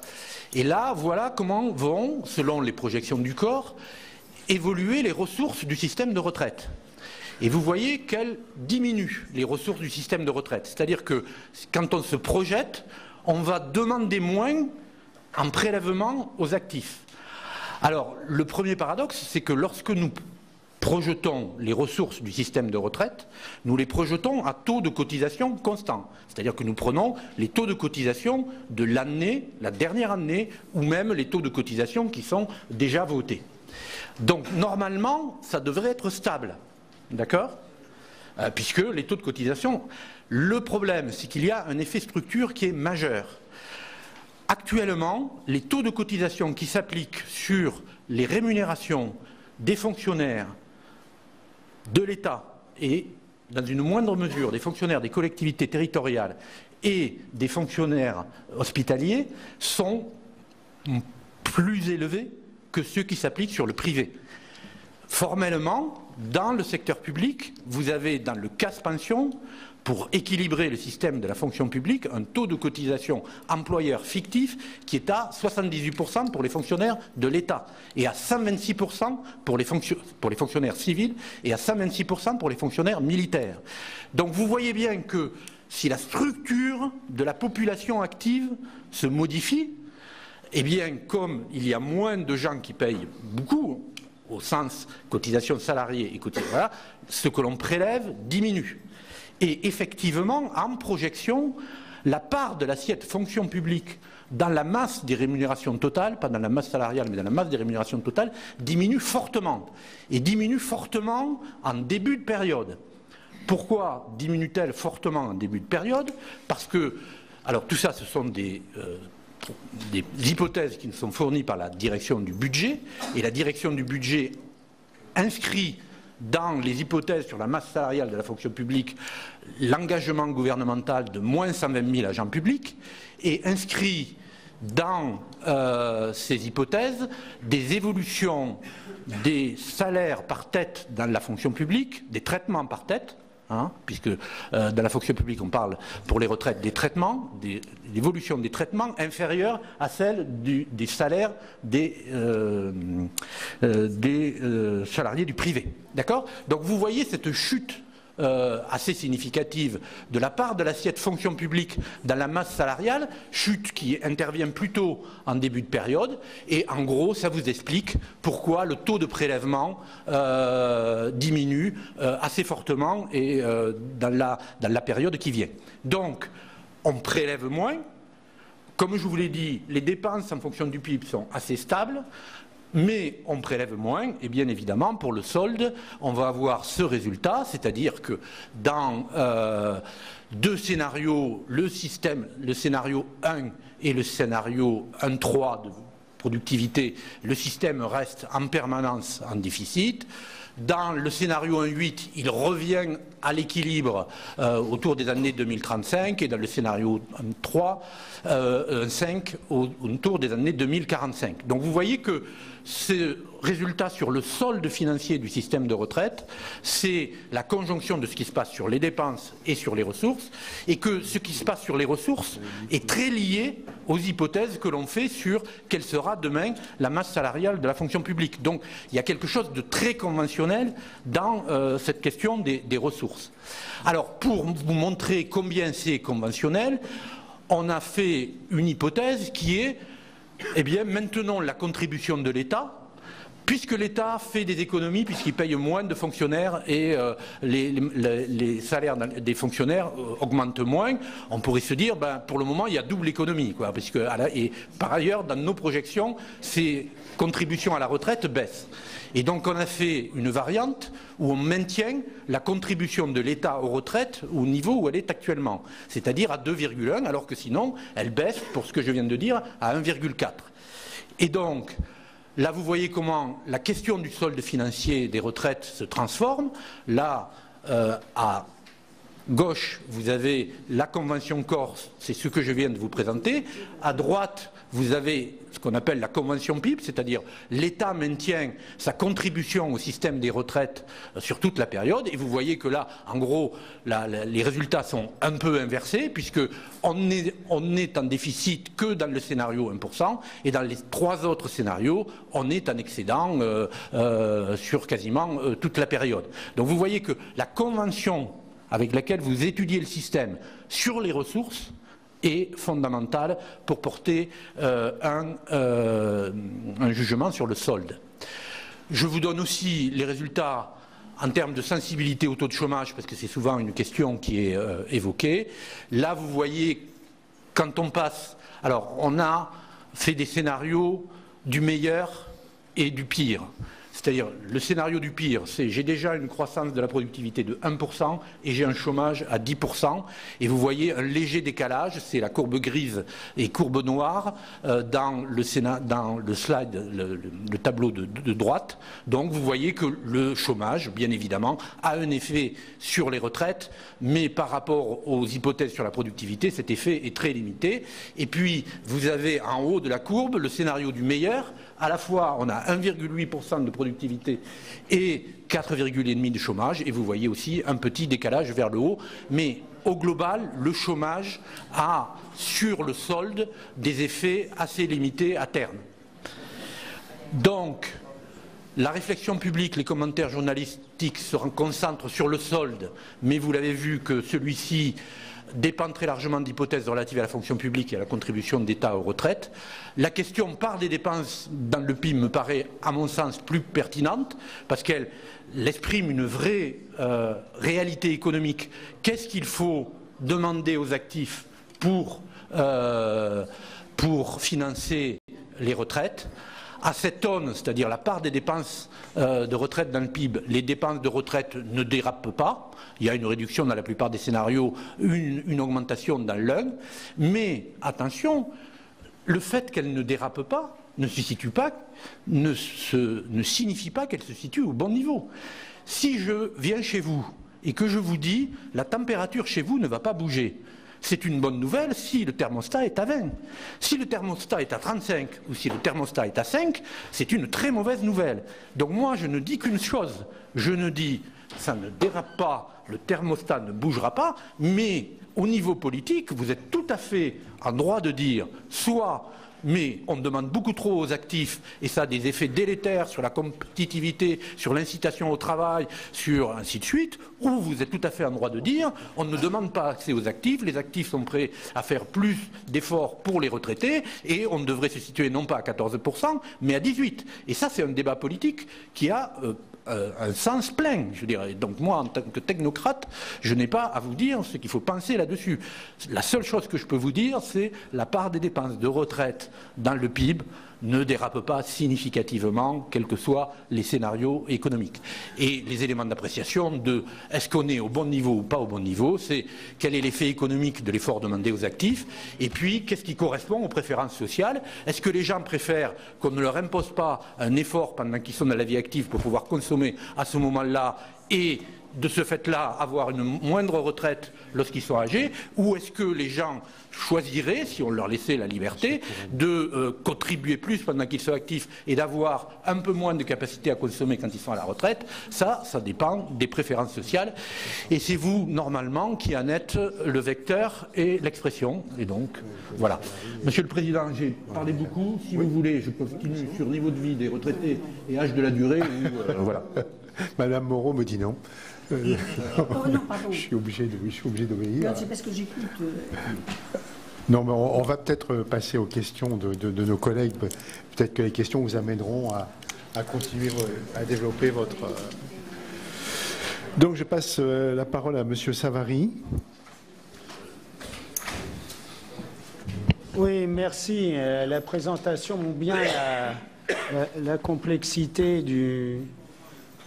Et là, voilà comment vont, selon les projections du corps, évoluer les ressources du système de retraite. Et vous voyez qu'elles diminuent, les ressources du système de retraite. C'est-à-dire que quand on se projette, on va demander moins en prélèvement aux actifs. Alors, le premier paradoxe, c'est que lorsque nous projetons les ressources du système de retraite, nous les projetons à taux de cotisation constant. C'est-à-dire que nous prenons les taux de cotisation de l'année, la dernière année, ou même les taux de cotisation qui sont déjà votés. Donc, normalement, ça devrait être stable. D'accord ? Puisque les taux de cotisation... Le problème, c'est qu'il y a un effet structure qui est majeur. Actuellement, les taux de cotisation qui s'appliquent sur les rémunérations des fonctionnaires de l'État et, dans une moindre mesure, des fonctionnaires des collectivités territoriales et des fonctionnaires hospitaliers sont plus élevés que ceux qui s'appliquent sur le privé. Formellement, dans le secteur public, vous avez dans le CAS pension, pour équilibrer le système de la fonction publique, un taux de cotisation employeur fictif qui est à 78% pour les fonctionnaires de l'État et à 126% pour les fonctionnaires civils et à 126% pour les fonctionnaires militaires. Donc vous voyez bien que si la structure de la population active se modifie, eh bien comme il y a moins de gens qui payent beaucoup, au sens cotisation salariée et cotisation, voilà, ce que l'on prélève diminue. Et effectivement, en projection, la part de l'assiette fonction publique dans la masse des rémunérations totales, pas dans la masse salariale, mais dans la masse des rémunérations totales, diminue fortement. Et diminue fortement en début de période. Pourquoi diminue-t-elle fortement en début de période ? Parce que, alors tout ça, ce sont des hypothèses qui nous sont fournies par la direction du budget, et la direction du budget inscrit dans les hypothèses sur la masse salariale de la fonction publique l'engagement gouvernemental de moins 120 000 agents publics et inscrit dans ces hypothèses des évolutions des salaires par tête dans la fonction publique, des traitements par tête, hein, puisque dans la fonction publique on parle pour les retraites des traitements, l'évolution des traitements inférieure à celle des salaires des salariés du privé. D'accord? Donc vous voyez cette chute assez significative de la part de l'assiette fonction publique dans la masse salariale, chute qui intervient plutôt en début de période, et en gros ça vous explique pourquoi le taux de prélèvement diminue assez fortement et, dans la période qui vient. Donc on prélève moins, comme je vous l'ai dit, les dépenses en fonction du PIB sont assez stables, mais on prélève moins, et bien évidemment, pour le solde, on va avoir ce résultat, c'est-à-dire que dans deux scénarios, le scénario 1 et le scénario 1.3 de productivité, le système reste en permanence en déficit. Dans le scénario 1.8, il revient à l'équilibre autour des années 2035 et dans le scénario 1.5 autour des années 2045. Donc vous voyez que ce résultat sur le solde financier du système de retraite, c'est la conjonction de ce qui se passe sur les dépenses et sur les ressources, et que ce qui se passe sur les ressources est très lié aux hypothèses que l'on fait sur quelle sera demain la masse salariale de la fonction publique. Donc il y a quelque chose de très conventionnel dans cette question des ressources. Alors pour vous montrer combien c'est conventionnel, on a fait une hypothèse qui est, eh bien, maintenons la contribution de l'État, puisque l'État fait des économies, puisqu'il paye moins de fonctionnaires et les salaires des fonctionnaires augmentent moins, on pourrait se dire, ben, pour le moment, il y a double économie, quoi, puisque, et par ailleurs, dans nos projections, ces contributions à la retraite baissent. Et donc on a fait une variante où on maintient la contribution de l'État aux retraites au niveau où elle est actuellement, c'est-à-dire à 2,1, alors que sinon elle baisse, pour ce que je viens de dire, à 1,4. Et donc là vous voyez comment la question du solde financier des retraites se transforme. Là, à gauche, vous avez la Convention Corse, c'est ce que je viens de vous présenter. À droite, vous avez ce qu'on appelle la Convention PIB, c'est-à-dire l'État maintient sa contribution au système des retraites sur toute la période. Et vous voyez que là, en gros, les résultats sont un peu inversés, puisqu'on n'est en déficit que dans le scénario 1%, et dans les trois autres scénarios, on est en excédent sur quasiment toute la période. Donc vous voyez que la convention avec laquelle vous étudiez le système sur les ressources est fondamentale pour porter un jugement sur le solde. Je vous donne aussi les résultats en termes de sensibilité au taux de chômage, parce que c'est souvent une question qui est évoquée. Là, vous voyez, quand on passe... Alors, on a fait des scénarios du meilleur et du pire. C'est-à-dire, le scénario du pire, c'est j'ai déjà une croissance de la productivité de 1% et j'ai un chômage à 10%. Et vous voyez un léger décalage, c'est la courbe grise et courbe noire dans le slide, le tableau de droite. Donc vous voyez que le chômage, bien évidemment, a un effet sur les retraites, mais par rapport aux hypothèses sur la productivité, cet effet est très limité. Et puis, vous avez en haut de la courbe le scénario du meilleur. À la fois, on a 1,8% de productivité et 4,5% de chômage. Et vous voyez aussi un petit décalage vers le haut. Mais au global, le chômage a, sur le solde, des effets assez limités à terme. Donc, la réflexion publique, les commentaires journalistiques se concentrent sur le solde. Mais vous l'avez vu que celui-ci dépend très largement d'hypothèses relatives à la fonction publique et à la contribution d'État aux retraites. La question par des dépenses dans le PIB me paraît, à mon sens, plus pertinente, parce qu'elle exprime une vraie réalité économique. Qu'est-ce qu'il faut demander aux actifs pour financer les retraites? À cette aune, c'est-à-dire la part des dépenses de retraite dans le PIB, les dépenses de retraite ne dérapent pas. Il y a une réduction dans la plupart des scénarios, une augmentation dans l'un. Mais attention, le fait qu'elle ne dérape pas ne signifie pas qu'elle se situe au bon niveau. Si je viens chez vous et que je vous dis la température chez vous ne va pas bouger, c'est une bonne nouvelle si le thermostat est à 20. Si le thermostat est à 35 ou si le thermostat est à 5, c'est une très mauvaise nouvelle. Donc moi, je ne dis qu'une chose. Je ne dis, ça ne dérape pas, le thermostat ne bougera pas, mais au niveau politique, vous êtes tout à fait en droit de dire, soit... mais on demande beaucoup trop aux actifs et ça a des effets délétères sur la compétitivité, sur l'incitation au travail, sur ainsi de suite, ou vous êtes tout à fait en droit de dire on ne demande pas accès aux actifs, les actifs sont prêts à faire plus d'efforts pour les retraités et on devrait se situer non pas à 14% mais à 18%. Et ça c'est un débat politique qui a... un sens plein, je dirais. Donc moi, en tant que technocrate, je n'ai pas à vous dire ce qu'il faut penser là-dessus. La seule chose que je peux vous dire, c'est la part des dépenses de retraite dans le PIB ne dérape pas significativement, quels que soient les scénarios économiques. Et les éléments d'appréciation de est-ce qu'on est au bon niveau ou pas au bon niveau, c'est quel est l'effet économique de l'effort demandé aux actifs, et puis qu'est-ce qui correspond aux préférences sociales. Est-ce que les gens préfèrent qu'on ne leur impose pas un effort pendant qu'ils sont dans la vie active pour pouvoir consommer à ce moment-là et de ce fait-là avoir une moindre retraite lorsqu'ils sont âgés, ou est-ce que les gens choisiraient, si on leur laissait la liberté, de contribuer plus pendant qu'ils sont actifs et d'avoir un peu moins de capacité à consommer quand ils sont à la retraite? Ça dépend des préférences sociales. Et c'est vous, normalement, qui en êtes le vecteur et l'expression. Et donc, voilà. Monsieur le Président, j'ai parlé beaucoup. Si vous voulez, je continue sur niveau de vie des retraités et âge de la durée. Voilà.
Madame Moreau me dit non.
Oh non, pardon.
Je suis obligé d'obéir.
C'est parce que j'écoute.
Non, mais on va peut-être passer aux questions de nos collègues. Peut-être que les questions vous amèneront à continuer à développer votre... Donc je passe la parole à Monsieur Savary.
Oui, merci. La présentation montre bien la complexité du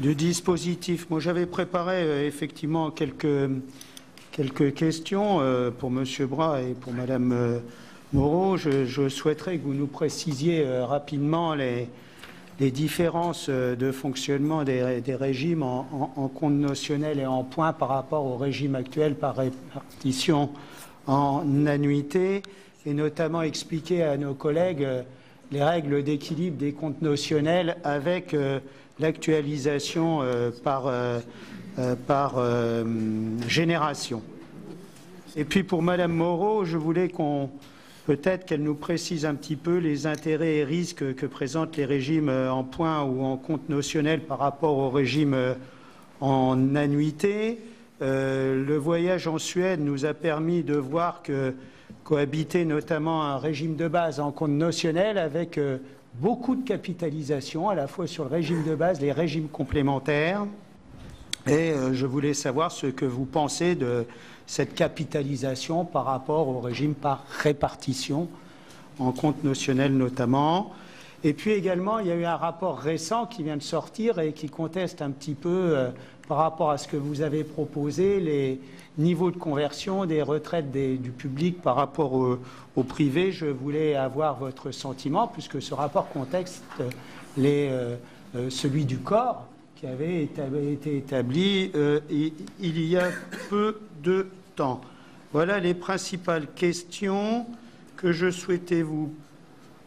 dispositif. Moi, j'avais préparé effectivement quelques questions pour M. Bras et pour Mme Moreau. Je souhaiterais que vous nous précisiez rapidement les différences de fonctionnement des régimes en compte notionnel et en points par rapport au régime actuel par répartition en annuité, et notamment expliquer à nos collègues les règles d'équilibre des comptes notionnels avec l'actualisation par génération. Et puis pour Madame Moreau, je voulais peut-être qu'elle nous précise un petit peu les intérêts et risques que présentent les régimes en points ou en compte notionnel par rapport au régime en annuité. Le voyage en Suède nous a permis de voir que cohabiter notamment un régime de base en compte notionnel avec beaucoup de capitalisation, à la fois sur le régime de base, les régimes complémentaires. Et je voulais savoir ce que vous pensez de cette capitalisation par rapport au régime par répartition, en compte notionnel notamment. Et puis également, il y a eu un rapport récent qui vient de sortir et qui conteste un petit peu, par rapport à ce que vous avez proposé, les niveaux de conversion des retraites du public par rapport au privé. Je voulais avoir votre sentiment, puisque ce rapport conteste celui du corps qui avait été établi il y a peu de temps. Voilà les principales questions que je souhaitais vous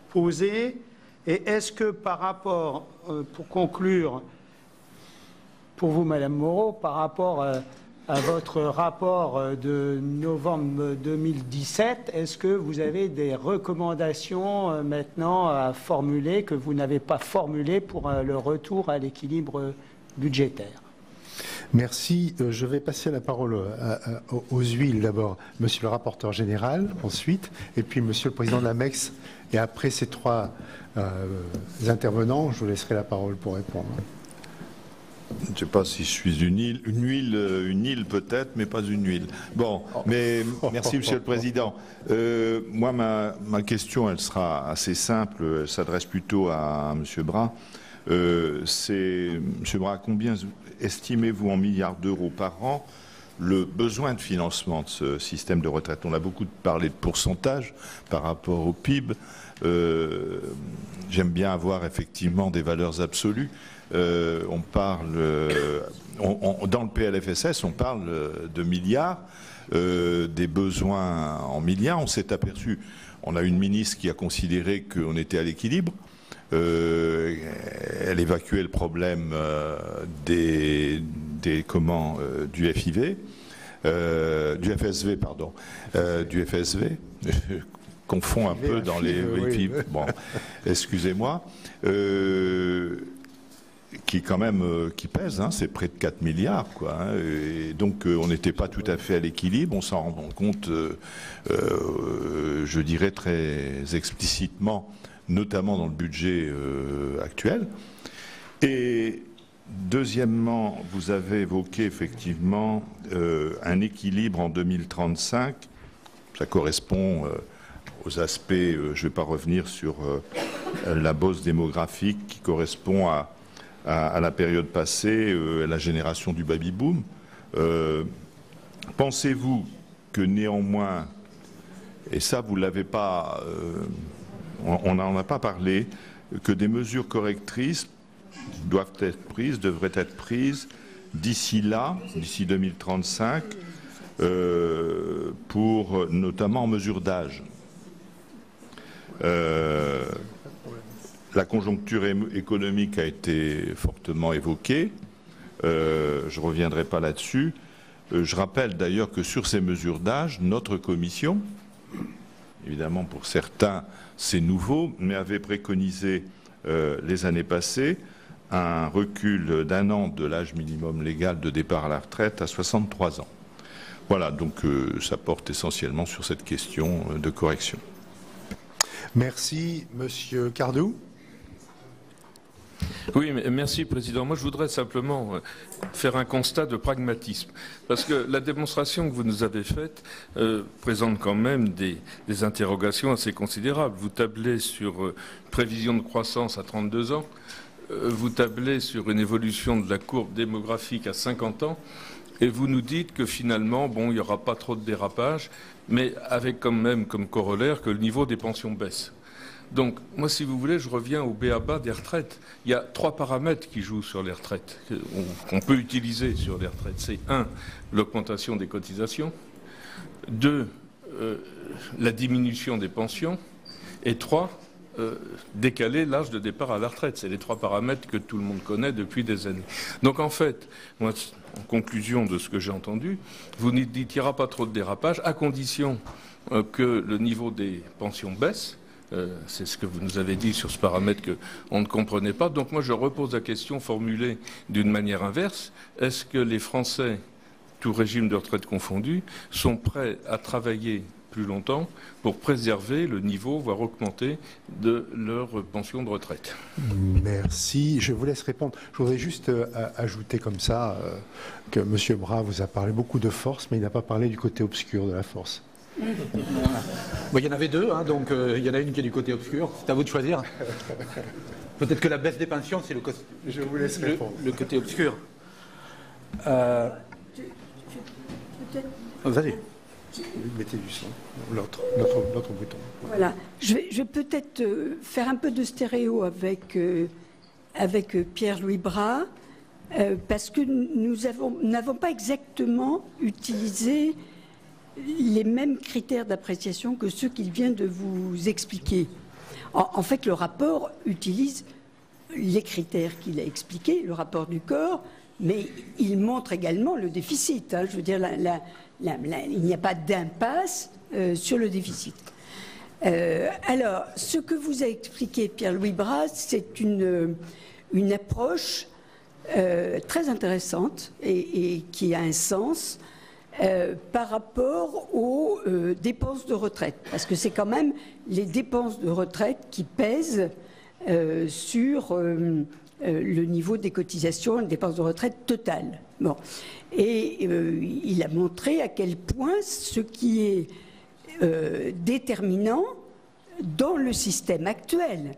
poser. Et est-ce que par rapport, pour conclure, pour vous, Madame Moreau, par rapport à votre rapport de novembre 2017, est-ce que vous avez des recommandations maintenant à formuler que vous n'avez pas formulées pour le retour à l'équilibre budgétaire?
Merci. Je vais passer la parole aux huiles d'abord. Monsieur le rapporteur général, ensuite, et puis Monsieur le président de l'AMEX. Et après ces trois intervenants, je vous laisserai la parole pour répondre.
Je ne sais pas si je suis une île peut-être, mais pas une huile. Bon, mais merci Monsieur le Président. Moi, ma question, elle sera assez simple, elle s'adresse plutôt à Monsieur Bras. Monsieur Bras, combien estimez-vous en milliards d'euros par an le besoin de financement de ce système de retraite? On a beaucoup parlé de pourcentage par rapport au PIB. J'aime bien avoir effectivement des valeurs absolues. On parle, dans le PLFSS, on parle de milliards. des besoins en milliards. On s'est aperçu, on a une ministre qui a considéré qu'on était à l'équilibre. Elle évacuait le problème du FSV, pardon, du FSV. Je confonds un peu dans les... Bon, excusez-moi. Qui quand même qui pèse, hein, c'est près de 4 milliards, quoi. Hein, et donc on n'était pas tout à fait à l'équilibre, on s'en rend compte, je dirais très explicitement, notamment dans le budget actuel. Et deuxièmement, vous avez évoqué effectivement un équilibre en 2035, ça correspond aux aspects, je ne vais pas revenir sur la bosse démographique qui correspond à la période passée, à la génération du baby-boom. Pensez-vous que néanmoins, et ça vous ne l'avez pas, on n'en a pas parlé, que des mesures correctrices devraient être prises d'ici là, d'ici 2035, pour notamment en mesure d'âge. La conjoncture économique a été fortement évoquée. Je ne reviendrai pas là-dessus. Je rappelle d'ailleurs que sur ces mesures d'âge, notre commission, évidemment pour certains c'est nouveau, mais avait préconisé les années passées un recul d'1 an de l'âge minimum légal de départ à la retraite à 63 ans. Voilà, donc ça porte essentiellement sur cette question de correction.
Merci, Monsieur Cardou.
Oui, merci Président. Moi je voudrais simplement faire un constat de pragmatisme, parce que la démonstration que vous nous avez faite présente quand même des interrogations assez considérables. Vous tablez sur prévision de croissance à 32 ans, vous tablez sur une évolution de la courbe démographique à 50 ans, et vous nous dites que finalement, bon, il n'y aura pas trop de dérapage, mais avec quand même comme corollaire que le niveau des pensions baisse. Donc, moi, si vous voulez, je reviens au b.a.-ba des retraites. Il y a 3 paramètres qui jouent sur les retraites, qu'on peut utiliser sur les retraites. C'est 1, l'augmentation des cotisations, 2, la diminution des pensions, et 3, décaler l'âge de départ à la retraite. C'est les 3 paramètres que tout le monde connaît depuis des années. Donc, en fait, moi, en conclusion de ce que j'ai entendu, vous nous dites qu'il n'y aura pas trop de dérapage, à condition que le niveau des pensions baisse. C'est ce que vous nous avez dit sur ce paramètre qu'on ne comprenait pas. Donc moi je repose la question formulée d'une manière inverse. Est-ce que les Français, tout régime de retraite confondu, sont prêts à travailler plus longtemps pour préserver le niveau, voire augmenter de leur pension de retraite?
Merci. Je vous laisse répondre. Je voudrais juste ajouter comme ça que M. Bras vous a parlé beaucoup de force, mais il n'a pas parlé du côté obscur de la force.
Bon, il y en avait 2, hein, donc il y en a une qui est du côté obscur. C'est à vous de choisir. Peut-être que la baisse des pensions, c'est le côté obscur. Vas-y.
Mettez du son. L'autre bouton.
Voilà. Je vais peut-être faire un peu de stéréo avec Pierre-Louis Bras, parce que nous n'avons pas exactement utilisé les mêmes critères d'appréciation que ceux qu'il vient de vous expliquer. En fait, le rapport utilise les critères qu'il a expliqués, le rapport du corps, mais il montre également le déficit. Hein. Je veux dire, il n'y a pas d'impasse sur le déficit. Alors, ce que vous a expliqué Pierre-Louis Bras, c'est une approche très intéressante et qui a un sens par rapport aux dépenses de retraite. Parce que c'est quand même les dépenses de retraite qui pèsent sur le niveau des cotisations, les dépenses de retraite totales. Bon. Et il a montré à quel point ce qui est déterminant dans le système actuel,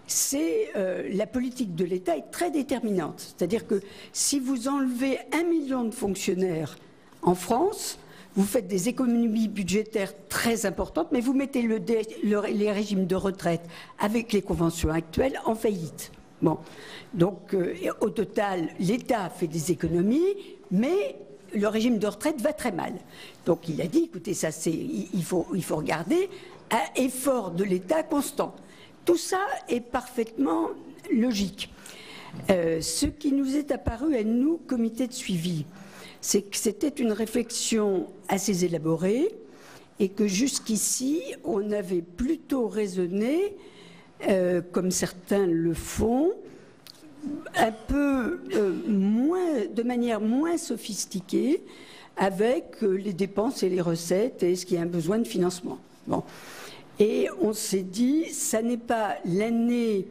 c'est la politique de l'État est très déterminante. C'est-à-dire que si vous enlevez 1 million de fonctionnaires en France, vous faites des économies budgétaires très importantes, mais vous mettez les régimes de retraite avec les conventions actuelles en faillite. Bon. Donc, au total, l'État fait des économies, mais le régime de retraite va très mal. Donc il a dit, écoutez, ça il faut regarder à effort de l'État constant. Tout ça est parfaitement logique. Ce qui nous est apparu à nous, comité de suivi, c'est que c'était une réflexion assez élaborée et que jusqu'ici, on avait plutôt raisonné, comme certains le font, un peu de manière moins sophistiquée, avec les dépenses et les recettes et est-ce qu'il y a un besoin de financement. Bon. Et on s'est dit, ça n'est pas l'année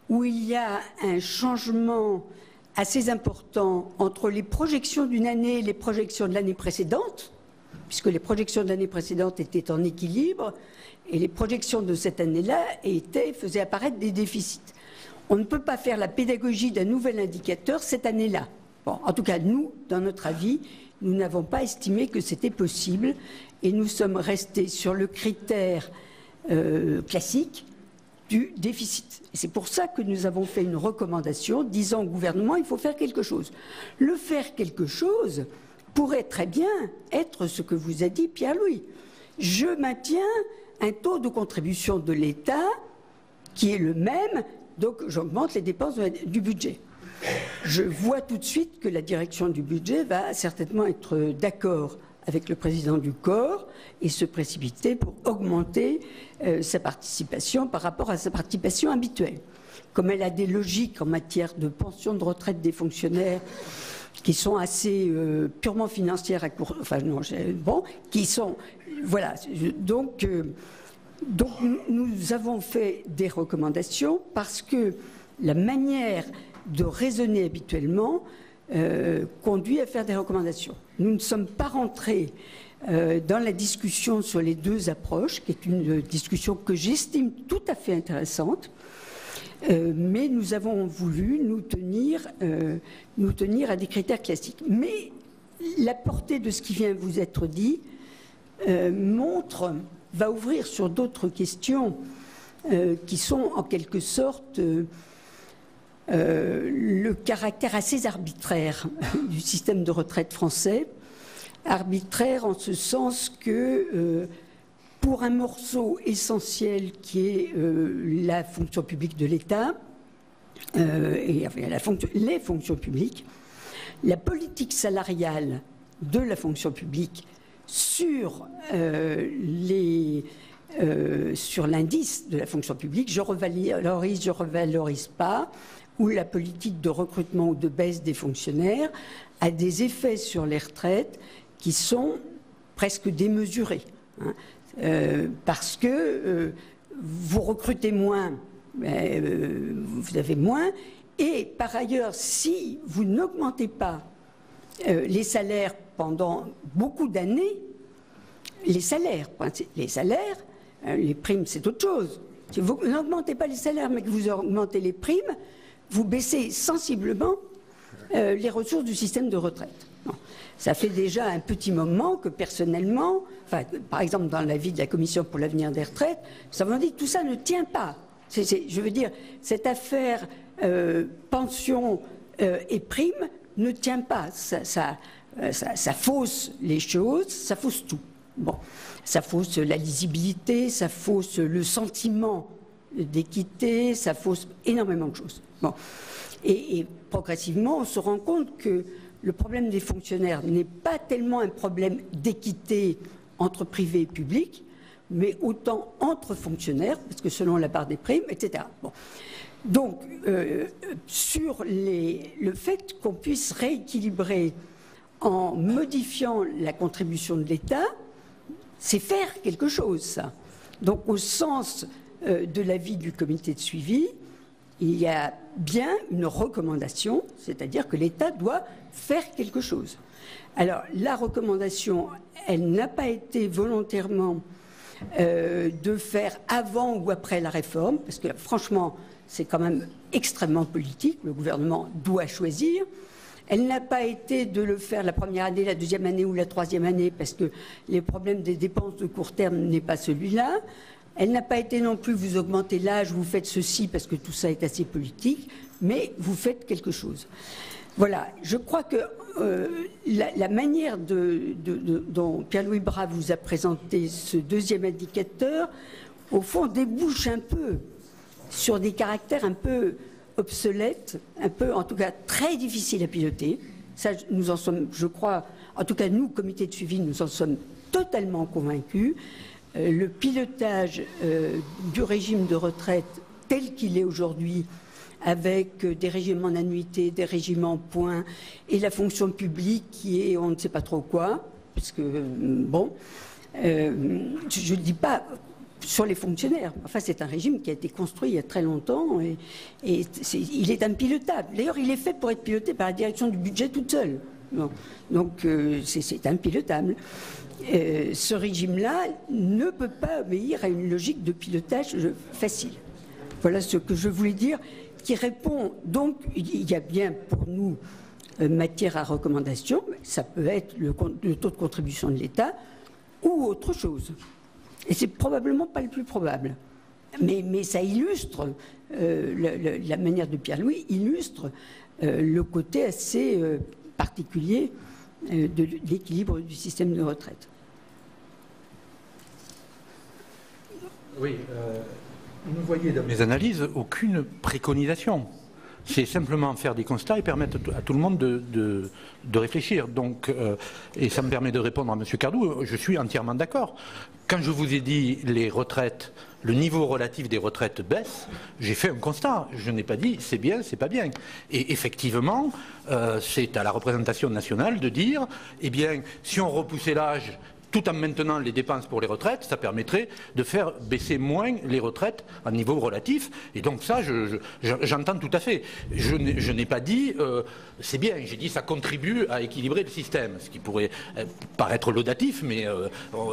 où il y a un changement assez important entre les projections d'une année et les projections de l'année précédente, puisque les projections de l'année précédente étaient en équilibre, et les projections de cette année-là faisaient apparaître des déficits. On ne peut pas faire la pédagogie d'un nouvel indicateur cette année-là. Bon, en tout cas, nous, dans notre avis, nous n'avons pas estimé que c'était possible, et nous sommes restés sur le critère classique du déficit. Et c'est pour ça que nous avons fait une recommandation disant au gouvernement il faut faire quelque chose. Le faire quelque chose pourrait très bien être ce que vous a dit Pierre-Louis. Je maintiens un taux de contribution de l'État qui est le même, donc j'augmente les dépenses du budget. Je vois tout de suite que la direction du budget va certainement être d'accord avec le président du corps et se précipiter pour augmenter sa participation par rapport à sa participation habituelle. Comme elle a des logiques en matière de pension de retraite des fonctionnaires qui sont assez purement financières à court... Enfin non, bon, qui sont... Voilà, donc nous avons fait des recommandations parce que la manière de raisonner habituellement conduit à faire des recommandations. Nous ne sommes pas rentrés dans la discussion sur les deux approches, qui est une discussion que j'estime tout à fait intéressante, mais nous avons voulu nous tenir à des critères classiques. Mais la portée de ce qui vient vous être dit va ouvrir sur d'autres questions qui sont en quelque sorte le caractère assez arbitraire du système de retraite français, arbitraire en ce sens que pour un morceau essentiel qui est la fonction publique de l'État et les fonctions publiques, la politique salariale de la fonction publique sur l'indice de la fonction publique, je revalorise pas, où la politique de recrutement ou de baisse des fonctionnaires a des effets sur les retraites qui sont presque démesurés. Hein, parce que vous recrutez moins, vous avez moins, et par ailleurs, si vous n'augmentez pas les salaires pendant beaucoup d'années, les salaires, les primes c'est autre chose. Si vous n'augmentez pas les salaires mais que vous augmentez les primes, vous baissez sensiblement les ressources du système de retraite. Non. Ça fait déjà un petit moment que personnellement, par exemple dans l'avis de la Commission pour l'avenir des retraites, nous avons dit que tout ça ne tient pas. Je veux dire, cette affaire pension et prime ne tient pas. Ça fausse les choses, ça fausse tout. Bon, ça fausse la lisibilité, ça fausse le sentiment d'équité, ça fausse énormément de choses. Bon. Et progressivement, on se rend compte que le problème des fonctionnaires n'est pas tellement un problème d'équité entre privé et public, mais autant entre fonctionnaires, parce que selon la part des primes, etc. Bon. Donc, sur le fait qu'on puisse rééquilibrer en modifiant la contribution de l'État, c'est faire quelque chose, ça. Donc, au sens de l'avis du comité de suivi, il y a bien une recommandation, c'est-à-dire que l'État doit faire quelque chose. Alors, la recommandation, elle n'a pas été volontairement de faire avant ou après la réforme, parce que franchement, c'est quand même extrêmement politique, le gouvernement doit choisir. Elle n'a pas été de le faire la première année, la deuxième année ou la troisième année, parce que les problèmes des dépenses de court terme n'est pas celui-là. Elle n'a pas été non plus, vous augmentez l'âge, vous faites ceci, parce que tout ça est assez politique, mais vous faites quelque chose. Voilà, je crois que la manière dont Pierre-Louis Bras vous a présenté ce deuxième indicateur, au fond, débouche un peu sur des caractères un peu obsolètes, un peu, en tout cas, très difficiles à piloter. Ça, nous en sommes, je crois, en tout cas, nous, comité de suivi, nous en sommes totalement convaincus. Le pilotage du régime de retraite tel qu'il est aujourd'hui, avec des régimes en annuité, des régimes en points, et la fonction publique qui est on ne sait pas trop quoi, parce que, bon, je ne dis pas sur les fonctionnaires. Enfin, c'est un régime qui a été construit il y a très longtemps, et il est impilotable. D'ailleurs, il est fait pour être piloté par la direction du budget toute seule. Bon. Donc, c'est impilotable. Ce régime-là ne peut pas obéir à une logique de pilotage facile. Voilà ce que je voulais dire, qui répond. Donc, il y a bien pour nous matière à recommandation. Ça peut être le taux de contribution de l'État ou autre chose. Et c'est probablement pas le plus probable. Mais ça illustre, la manière de Pierre-Louis illustre le côté assez particulier de l'équilibre du système de retraite.
Oui, vous ne voyez dans mes analyses aucune préconisation. C'est simplement faire des constats et permettre à tout le monde de réfléchir. Donc, et ça me permet de répondre à M. Cardou, je suis entièrement d'accord. Quand je vous ai dit les retraites, le niveau relatif des retraites baisse, j'ai fait un constat. Je n'ai pas dit c'est bien, c'est pas bien. Et effectivement, c'est à la représentation nationale de dire, eh bien, si on repoussait l'âge tout en maintenant les dépenses pour les retraites, ça permettrait de faire baisser moins les retraites à niveau relatif. Et donc ça, j'entends tout à fait. Je n'ai pas dit c'est bien, j'ai dit ça contribue à équilibrer le système, ce qui pourrait paraître laudatif, mais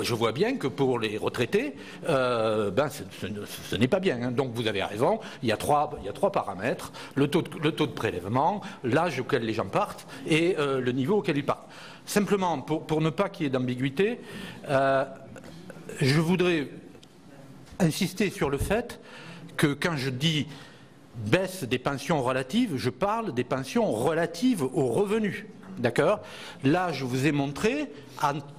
je vois bien que pour les retraités, ce n'est pas bien. Hein. Donc vous avez raison, il y a trois paramètres, le taux de prélèvement, l'âge auquel les gens partent et le niveau auquel ils partent. Simplement, pour ne pas qu'il y ait d'ambiguïté, je voudrais insister sur le fait que quand je dis baisse des pensions relatives, je parle des pensions relatives aux revenus. D'accord ? Là, je vous ai montré,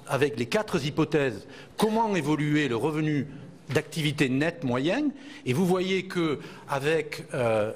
avec les 4 hypothèses, comment évoluer le revenu d'activité nette moyenne, et vous voyez qu'avec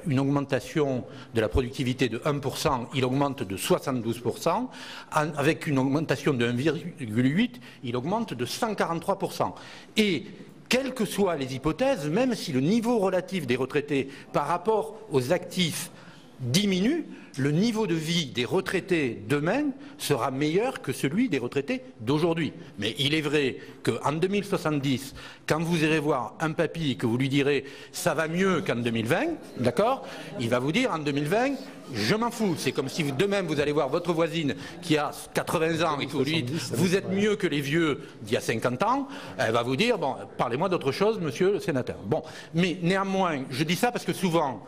une augmentation de la productivité de 1%, il augmente de 72%, avec une augmentation de 1,8%, il augmente de 143%. Et quelles que soient les hypothèses, même si le niveau relatif des retraités par rapport aux actifs diminue, le niveau de vie des retraités demain sera meilleur que celui des retraités d'aujourd'hui. Mais il est vrai qu'en 2070, quand vous irez voir un papy et que vous lui direz « ça va mieux qu'en 2020 », d'accord, il va vous dire en 2020 « je m'en fous ». C'est comme si demain vous allez voir votre voisine qui a 80 ans et que vous lui dites « vous êtes mieux que les vieux d'il y a 50 ans », elle va vous dire « bon, parlez-moi d'autre chose, monsieur le sénateur ». Bon, mais néanmoins, je dis ça parce que souvent,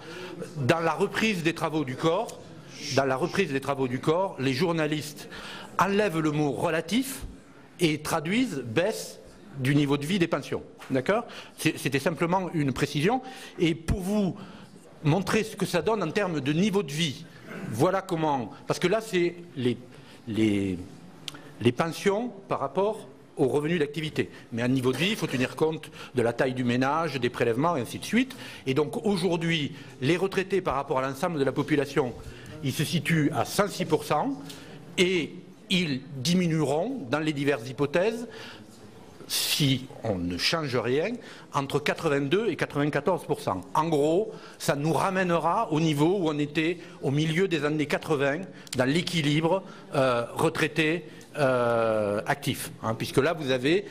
dans la reprise des travaux du corps, les journalistes enlèvent le mot relatif et traduisent baisse du niveau de vie des pensions. D'accord ? C'était simplement une précision. Et pour vous montrer ce que ça donne en termes de niveau de vie, voilà comment... Parce que là, c'est les pensions par rapport aux revenus d'activité. Mais à niveau de vie, il faut tenir compte de la taille du ménage, des prélèvements, et ainsi de suite. Et donc aujourd'hui, les retraités par rapport à l'ensemble de la population, ils se situent à 106% et ils diminueront dans les diverses hypothèses, si on ne change rien, entre 82 et 94%. En gros, ça nous ramènera au niveau où on était au milieu des années 80 dans l'équilibre retraité actif. Hein, puisque là, vous avez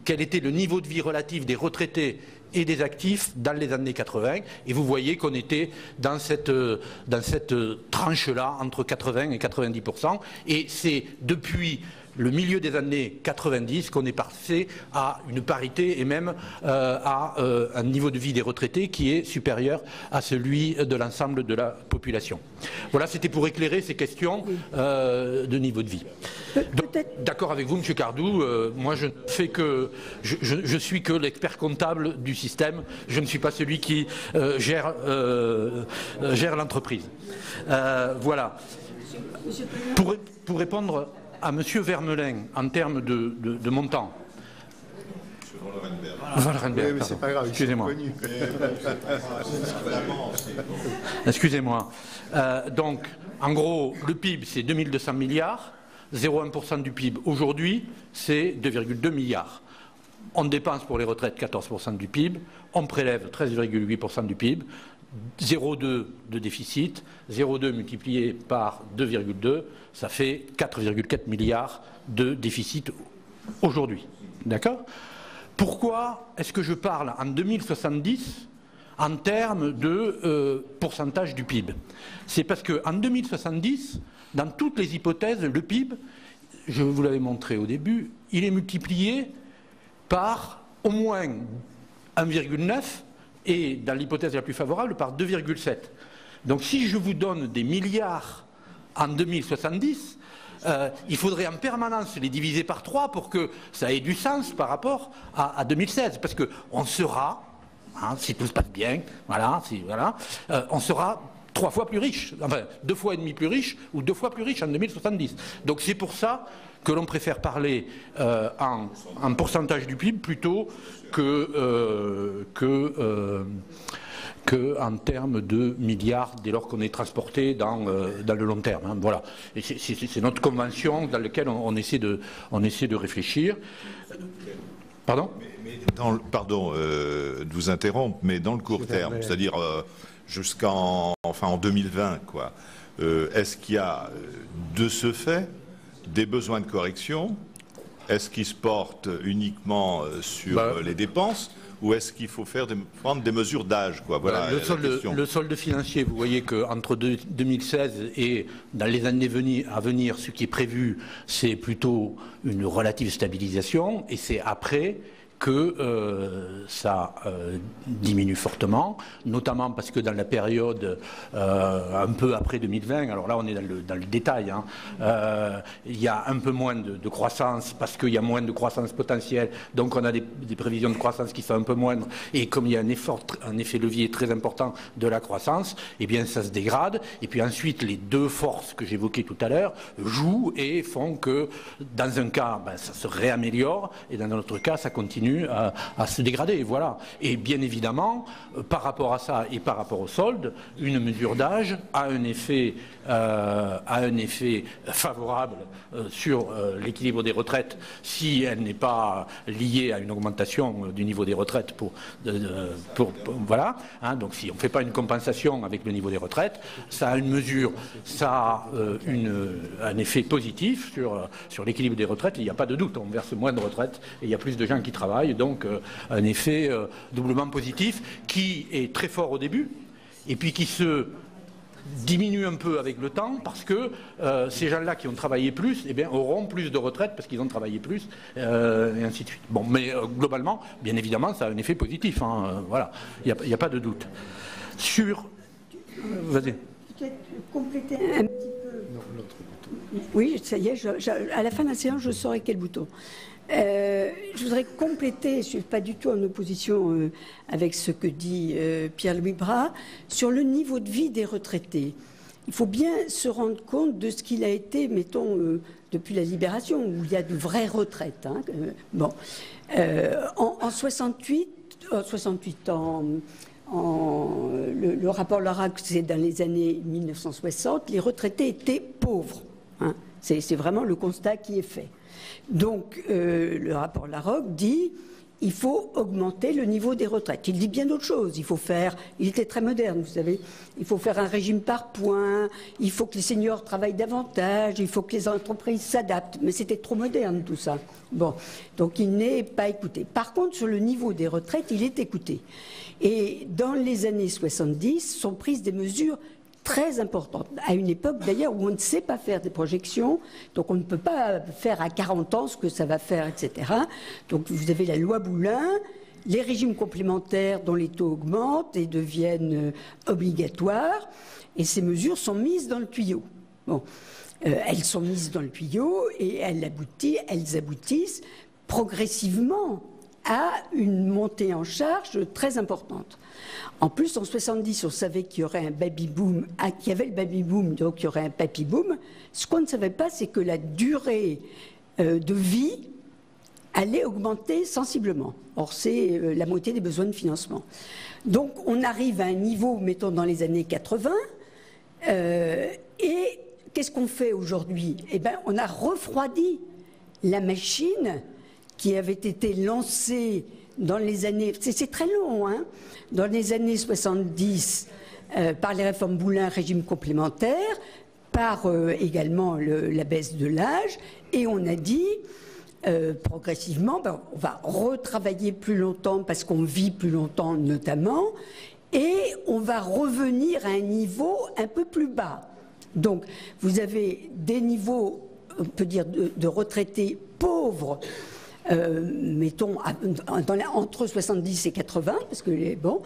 quel était le niveau de vie relatif des retraités et des actifs dans les années 80, et vous voyez qu'on était dans cette tranche-là, entre 80 et 90%, et c'est depuis le milieu des années 90 qu'on est passé à une parité et même à un niveau de vie des retraités qui est supérieur à celui de l'ensemble de la population. Voilà, c'était pour éclairer ces questions de niveau de vie. D'accord avec vous, M. Cardou, moi je suis que l'expert comptable du système, je ne suis pas celui qui gère l'entreprise. Voilà. Pour répondre à M. Vermelin en termes de montant.
Oui, mais c'est pas grave,
excusez-moi. Excusez-moi. Donc, en gros, le PIB, c'est 2200 milliards. 0,1% du PIB aujourd'hui, c'est 2,2 milliards. On dépense pour les retraites 14% du PIB, on prélève 13,8% du PIB, 0,2 de déficit, 0,2 multiplié par 2,2, ça fait 4,4 milliards de déficit aujourd'hui. D'accord ? Pourquoi est-ce que je parle en 2070 en termes de pourcentage du PIB? C'est parce qu'en 2070, dans toutes les hypothèses, le PIB, je vous l'avais montré au début, il est multiplié par au moins 1,9 et dans l'hypothèse la plus favorable par 2,7. Donc si je vous donne des milliards en 2070, il faudrait en permanence les diviser par 3 pour que ça ait du sens par rapport à 2016. Parce qu'on sera, si tout se passe bien, on sera 3 fois plus riche, enfin 2 fois et demi plus riche ou 2 fois plus riche en 2070. Donc c'est pour ça que l'on préfère parler en pourcentage du PIB plutôt que en termes de milliards dès lors qu'on est transporté dans le long terme. Voilà. Et c'est notre convention dans laquelle on essaie de réfléchir. Pardon ?
Pardon de vous interrompre, mais dans le court terme, c'est-à-dire jusqu'en 2020, quoi. Est-ce qu'il y a de ce fait des besoins de correction? Est-ce qu'ils se portent uniquement sur les dépenses? Ou est-ce qu'il faut prendre des mesures d'âge, quoi? Voilà,
le solde financier, vous voyez qu'entre 2016 et dans les années à venir, ce qui est prévu, c'est plutôt une relative stabilisation, et c'est après que ça diminue fortement, notamment parce que dans la période un peu après 2020, alors là on est dans le détail, il y a un peu moins de croissance parce qu'il y a moins de croissance potentielle, donc on a des prévisions de croissance qui sont un peu moindres, et comme il y a un effet levier très important de la croissance, eh bien ça se dégrade, et puis ensuite les deux forces que j'évoquais tout à l'heure jouent et font que dans un cas ça se réaméliore, et dans un autre cas ça continue à se dégrader, voilà. Et bien évidemment, par rapport à ça et par rapport au solde, une mesure d'âge a un effet favorable sur l'équilibre des retraites si elle n'est pas liée à une augmentation du niveau des retraites voilà. Donc si on ne fait pas une compensation avec le niveau des retraites, ça a une mesure, ça a un effet positif sur l'équilibre des retraites. Il n'y a pas de doute, on verse moins de retraites et il y a plus de gens qui travaillent, donc un effet doublement positif qui est très fort au début et puis qui se diminue un peu avec le temps parce que ces gens-là qui ont travaillé plus auront plus de retraite parce qu'ils ont travaillé plus et ainsi de suite. Bon, mais globalement, bien évidemment, ça a un effet positif. Voilà, il n'y a pas de doute. Vas-y.
Peut-être compléter un petit peu. Oui, ça y est, à la fin de la séance, je saurai quel bouton. Je voudrais compléter, je ne suis pas du tout en opposition avec ce que dit Pierre-Louis Bras, sur le niveau de vie des retraités. Il faut bien se rendre compte de ce qu'il a été, mettons, depuis la Libération, où il y a de vraies retraites. En 68, le rapport Larac, c'est dans les années 1960, les retraités étaient pauvres. C'est vraiment le constat qui est fait. Donc, le rapport Larocque dit il faut augmenter le niveau des retraites. Il dit bien d'autres choses. Il était très moderne, vous savez. Il faut faire un régime par points, il faut que les seniors travaillent davantage, il faut que les entreprises s'adaptent. Mais c'était trop moderne tout ça. Bon, donc il n'est pas écouté. Par contre, sur le niveau des retraites, il est écouté. Et dans les années 70, sont prises des mesures très importante, à une époque d'ailleurs où on ne sait pas faire des projections, donc on ne peut pas faire à 40 ans ce que ça va faire, etc. Donc vous avez la loi Boulin, les régimes complémentaires dont les taux augmentent et deviennent obligatoires, et ces mesures sont mises dans le tuyau. Bon, elles sont mises dans le tuyau et elles aboutissent progressivement à une montée en charge très importante. En plus, en 70, on savait qu'il y aurait un baby-boom, qu'il y avait le baby-boom, donc il y aurait un papy-boom. Ce qu'on ne savait pas, c'est que la durée de vie allait augmenter sensiblement. Or, c'est la moitié des besoins de financement. Donc, on arrive à un niveau, mettons, dans les années 80, et qu'est-ce qu'on fait aujourd'hui? Eh bien, on a refroidi la machine qui avait été lancée dans les années... C'est très long, hein, dans les années 70, par les réformes Boulin, régime complémentaire, par également la baisse de l'âge, et on a dit... progressivement, on va retravailler plus longtemps parce qu'on vit plus longtemps notamment, et on va revenir à un niveau un peu plus bas. Donc vous avez des niveaux, on peut dire, de retraités pauvres, mettons entre 70 et 80, parce que bon,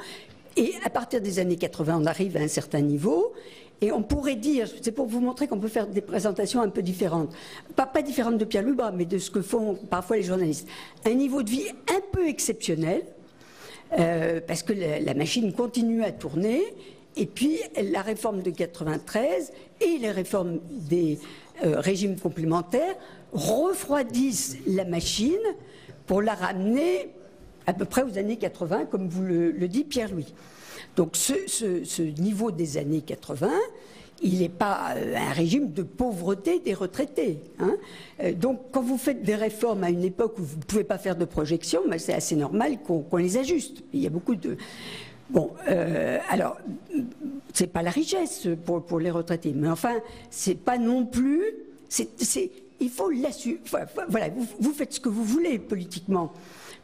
et à partir des années 80, on arrive à un certain niveau. Et on pourrait dire, c'est pour vous montrer qu'on peut faire des présentations un peu différentes, pas différentes de Pierre Lubra, mais de ce que font parfois les journalistes. Un niveau de vie un peu exceptionnel, parce que la machine continue à tourner, et puis la réforme de 93 et les réformes des régimes complémentaires refroidissent la machine pour la ramener à peu près aux années 80, comme vous le dit Pierre-Louis. Donc ce niveau des années 80, il n'est pas un régime de pauvreté des retraités. Hein. Donc quand vous faites des réformes à une époque où vous ne pouvez pas faire de projection, ben, c'est assez normal qu'on les ajuste. Il y a beaucoup de... Bon, alors, c'est pas la richesse pour les retraités, mais enfin, c'est pas non plus... il faut l'assumer. Voilà, vous faites ce que vous voulez politiquement,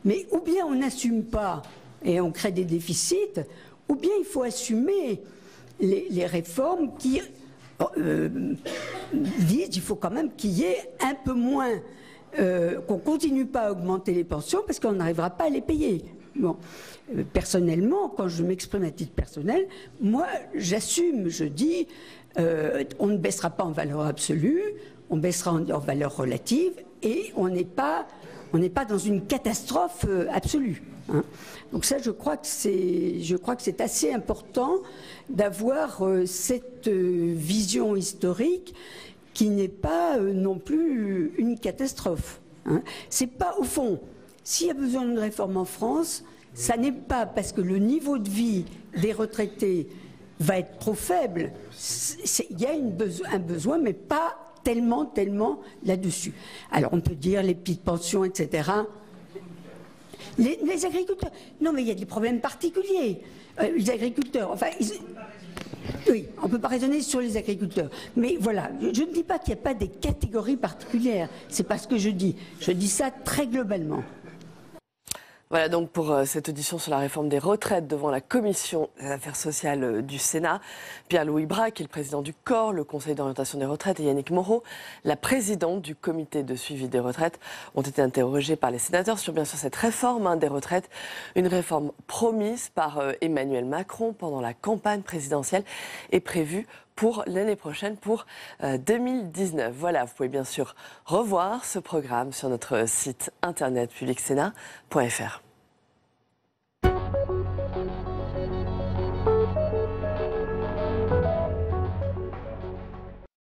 mais ou bien on n'assume pas et on crée des déficits, ou bien il faut assumer les réformes qui disent qu'il faut quand même qu'il y ait un peu moins, qu'on ne continue pas à augmenter les pensions parce qu'on n'arrivera pas à les payer. Bon. Personnellement, quand je m'exprime à titre personnel, moi j'assume, je dis, on ne baissera pas en valeur absolue, on baissera en valeur relative et on n'est pas dans une catastrophe absolue. Hein. Donc ça, je crois que c'est assez important d'avoir cette vision historique qui n'est pas non plus une catastrophe. Hein. C'est pas, au fond, s'il y a besoin d'une réforme en France, ça n'est pas parce que le niveau de vie des retraités va être trop faible. Il y a un besoin, mais pas tellement là-dessus. Alors on peut dire les petites pensions, etc. Les agriculteurs, non mais il y a des problèmes particuliers. Les agriculteurs, enfin, oui, on ne peut pas raisonner sur les agriculteurs. Mais voilà, je ne dis pas qu'il n'y a pas des catégories particulières. C'est pas ce que je dis. Je dis ça très globalement.
Voilà donc pour cette audition sur la réforme des retraites devant la Commission des affaires sociales du Sénat. Pierre-Louis Bras, qui est le président du COR, le Conseil d'orientation des retraites, et Yannick Moreau, la présidente du comité de suivi des retraites, ont été interrogés par les sénateurs sur bien sûr cette réforme des retraites, une réforme promise par Emmanuel Macron pendant la campagne présidentielle et prévue pour l'année prochaine, pour 2019. Voilà, vous pouvez bien sûr revoir ce programme sur notre site internet publicsénat.fr.